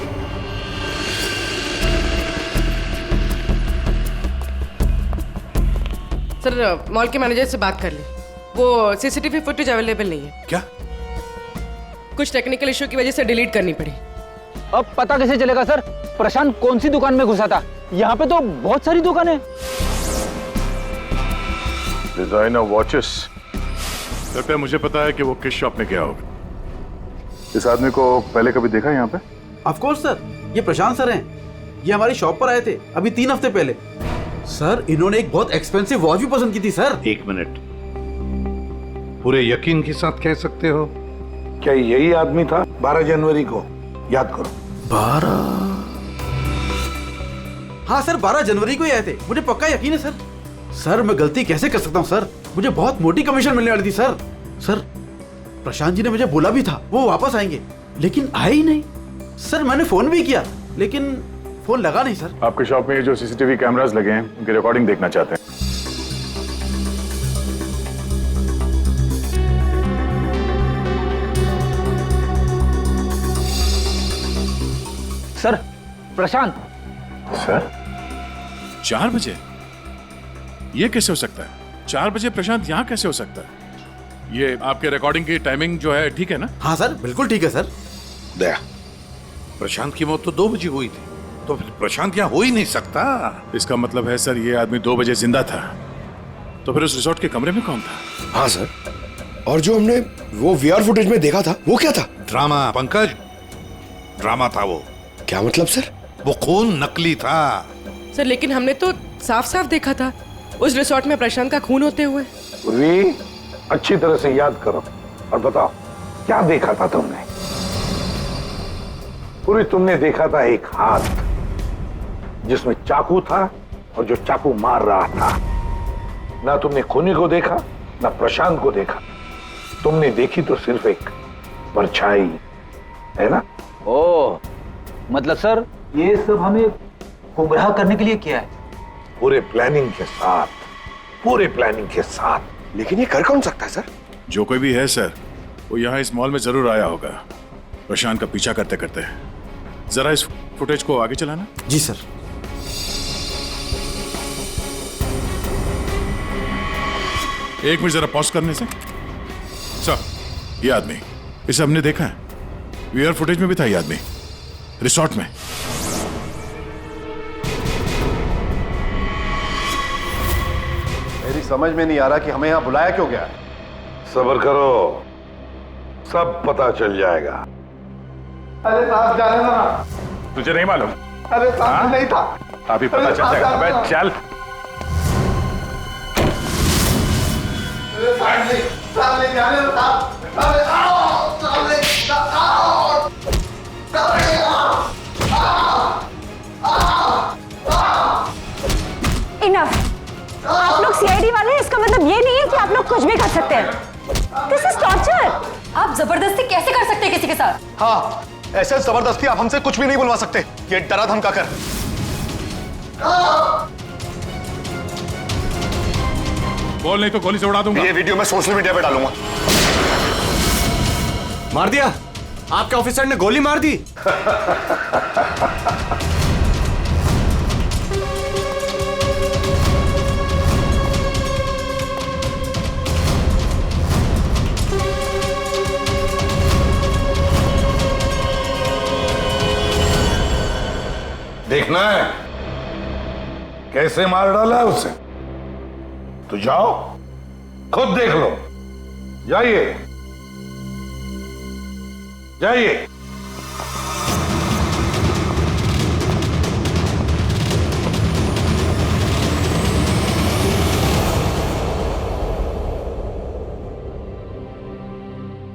सर मॉल के मैनेजर से बात कर ले, वो सीसीटीवी फुटेज अवेलेबल नहीं है। क्या? कुछ टेक्निकल इशू की वजह से डिलीट करनी पड़ी। अब पता कैसे चलेगा सर प्रशांत कौन सी दुकान में घुसा था? यहाँ पे तो बहुत सारी दुकानें। Designer watches. लगता है मुझे पता है कि वो किस शॉप में गया होगा। इस आदमी को पहले कभी देखा यहाँ पे? ऑफ कोर्स सर, ये प्रशांत सर हैं। ये हमारी शॉप पर आए थे अभी 3 हफ्ते पहले। सर इन्होंने एक बहुत एक्सपेंसिव वॉच भी पसंद की थी सर। 1 मिनट, पूरे यकीन के साथ कह सकते हो क्या यही आदमी था 12 जनवरी को? याद करो। 12? हाँ सर, 12 जनवरी को ही आए थे, मुझे पक्का यकीन है सर। सर मैं गलती कैसे कर सकता हूँ सर, मुझे बहुत मोटी कमीशन मिलने वाली थी सर। सर प्रशांत जी ने मुझे बोला भी था वो वापस आएंगे, लेकिन आए ही नहीं। सर मैंने फोन भी किया लेकिन फोन लगा नहीं सर। आपके शॉप में जो सीसीटीवी कैमरास लगे हैं उनकी रिकॉर्डिंग देखना चाहते हैं। सर प्रशांत। सर 4 बजे? ये कैसे हो सकता है? 4 बजे प्रशांत यहाँ कैसे हो सकता है? ये आपके रिकॉर्डिंग की टाइमिंग जो है ठीक है ना? हाँ सर बिल्कुल ठीक है सर। दया, प्रशांत की मौत तो 2 बजे हुई थी, तो फिर प्रशांत यहाँ हो ही नहीं सकता। इसका मतलब है सर ये आदमी 2 बजे जिंदा था, तो फिर उस रिसोर्ट के कमरे में कौन था? हाँ सर, और जो हमने वो वीआर फुटेज में देखा था वो क्या था? ड्रामा पंकज, ड्रामा था वो। क्या मतलब सर? वो खून नकली था सर, लेकिन हमने तो साफ साफ देखा था उस रिसोर्ट में प्रशांत का खून होते हुए। पूर्वी, अच्छी तरह से याद करो और बताओ क्या देखा था तुमने? पूरी तुमने देखा था एक हाथ जिसमें चाकू था और जो चाकू मार रहा था। ना तुमने खूनी को देखा ना प्रशांत को देखा, तुमने देखी तो सिर्फ एक परछाई, है ना? ओ मतलब सर ये सब हमें गुमराह करने के लिए किया है? पूरे प्लानिंग के साथ, पूरे प्लानिंग के साथ। लेकिन ये कर कौन सकता है सर? जो कोई भी है सर, वो यहाँ इस मॉल में जरूर आया होगा प्रशांत का पीछा करते करते। जरा इस फुटेज को आगे चलाना। जी सर। एक मिनट जरा पॉज करने से। सर ये आदमी, इसे हमने देखा है, वीआर फुटेज में भी था ये आदमी रिसोर्ट में। मेरी समझ में नहीं आ रहा कि हमें यहां बुलाया क्यों गया है। सब्र करो, सब पता चल जाएगा। अरे साहब जाने दो ना। तुझे नहीं मालूम? अरे साहब नहीं था। अभी पता चल जाएगा। अबे चल। साहब नहीं जाने दो साहब। अरे आओ साहब नहीं आओ। इनफ। आप लोग सीआईडी वाले हैं, इसका मतलब ये नहीं है कि आप लोग कुछ भी कर सकते हैं। This is torture. आप जबरदस्ती कैसे कर सकते हैं किसी के साथ? हाँ, ऐसे जबरदस्ती आप हमसे कुछ भी नहीं बुलवा सकते, ये डरा धमका कर। बोल नहीं तो गोली से उड़ा दूंगा। ये वीडियो मैं सोशल मीडिया पे डालूंगा। मार दिया, आपके ऑफिसर ने गोली मार दी। देखना है कैसे मार डाला उसे। तो जाओ, खुद देख लो। जाइए जाइए।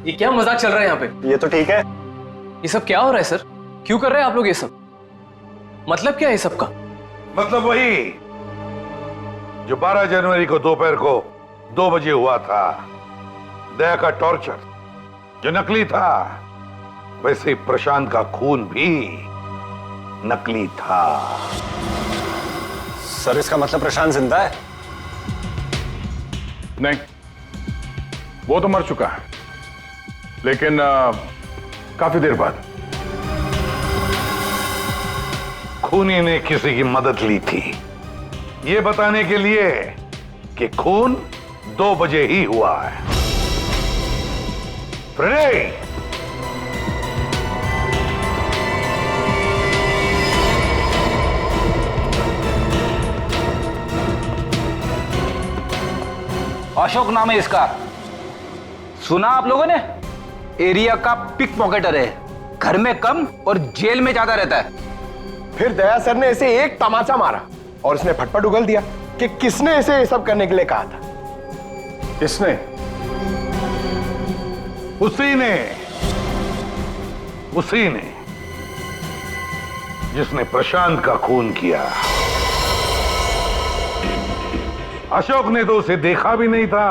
ये क्या मजाक चल रहा है यहाँ पे? ये तो ठीक है। ये सब क्या हो रहा है सर? क्यों कर रहे हैं आप लोग ये सब? मतलब क्या है सब का? मतलब वही जो 12 जनवरी को दोपहर को 2 बजे हुआ था, दया का टॉर्चर जो नकली था, वैसे ही प्रशांत का खून भी नकली था। सर इसका मतलब प्रशांत जिंदा है? नहीं, वो तो मर चुका है, लेकिन काफी देर बाद। खूनी ने किसी की मदद ली थी ये बताने के लिए कि खून 2 बजे ही हुआ है। फ्रेडे, अशोक नाम है इसका। सुना आप लोगों ने? एरिया का पिक पॉकेटर है, घर में कम और जेल में ज्यादा रहता है। फिर दया सर ने इसे एक तमाचा मारा और उसने फटफट उगल दिया कि किसने इसे ये सब करने के लिए कहा था। किसने? उसी ने जिसने प्रशांत का खून किया। अशोक ने तो उसे देखा भी नहीं था।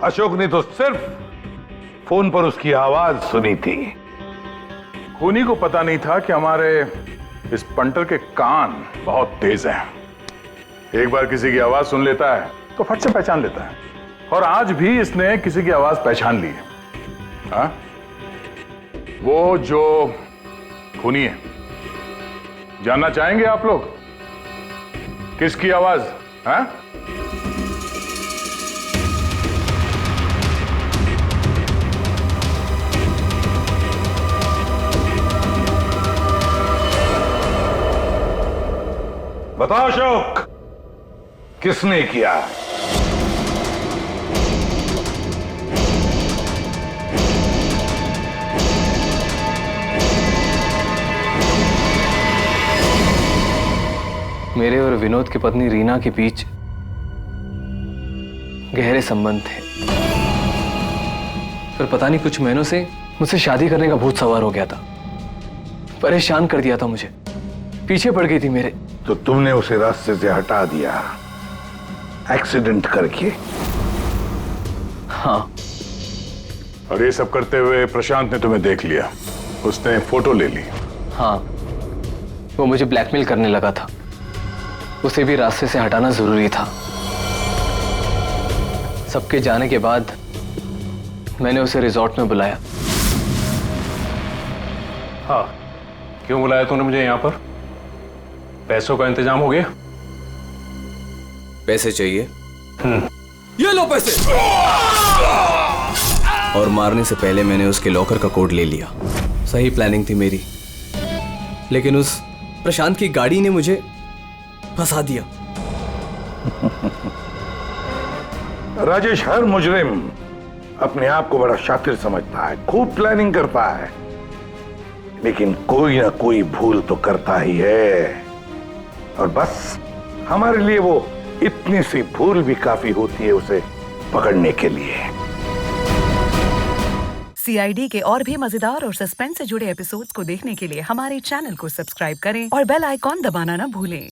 अशोक ने तो सिर्फ फोन पर उसकी आवाज सुनी थी। खूनी को पता नहीं था कि हमारे इस पंटर के कान बहुत तेज हैं। एक बार किसी की आवाज सुन लेता है तो फट से पहचान लेता है, और आज भी इसने किसी की आवाज पहचान ली है। हाँ? वो जो खूनी है, जानना चाहेंगे आप लोग किसकी आवाज? हाँ? बताओ अशोक, किसने किया? मेरे और विनोद की पत्नी रीना के बीच गहरे संबंध थे, पर पता नहीं कुछ महीनों से मुझसे शादी करने का भूत सवार हो गया था। परेशान कर दिया था मुझे, पीछे पड़ गई थी मेरे। तो तुमने उसे रास्ते से हटा दिया एक्सीडेंट करके? हाँ। और ये सब करते हुए प्रशांत ने तुम्हें देख लिया, उसने फोटो ले ली। हाँ, वो मुझे ब्लैकमेल करने लगा था। उसे भी रास्ते से हटाना जरूरी था। सबके जाने के बाद मैंने उसे रिजॉर्ट में बुलाया। हाँ, क्यों बुलाया तूने मुझे यहाँ पर? पैसों का इंतजाम हो गया? पैसे चाहिए? ये लो पैसे। और मारने से पहले मैंने उसके लॉकर का कोड ले लिया। सही प्लानिंग थी मेरी, लेकिन उस प्रशांत की गाड़ी ने मुझे फंसा दिया। राजेश हर मुजरिम अपने आप को बड़ा शातिर समझता है, खूब प्लानिंग करता है, लेकिन कोई ना कोई भूल तो करता ही है। और बस हमारे लिए वो इतनी सी भूल भी काफी होती है उसे पकड़ने के लिए। CID के और भी मजेदार और सस्पेंस से जुड़े एपिसोड्स को देखने के लिए हमारे चैनल को सब्सक्राइब करें और बेल आइकॉन दबाना ना भूलें।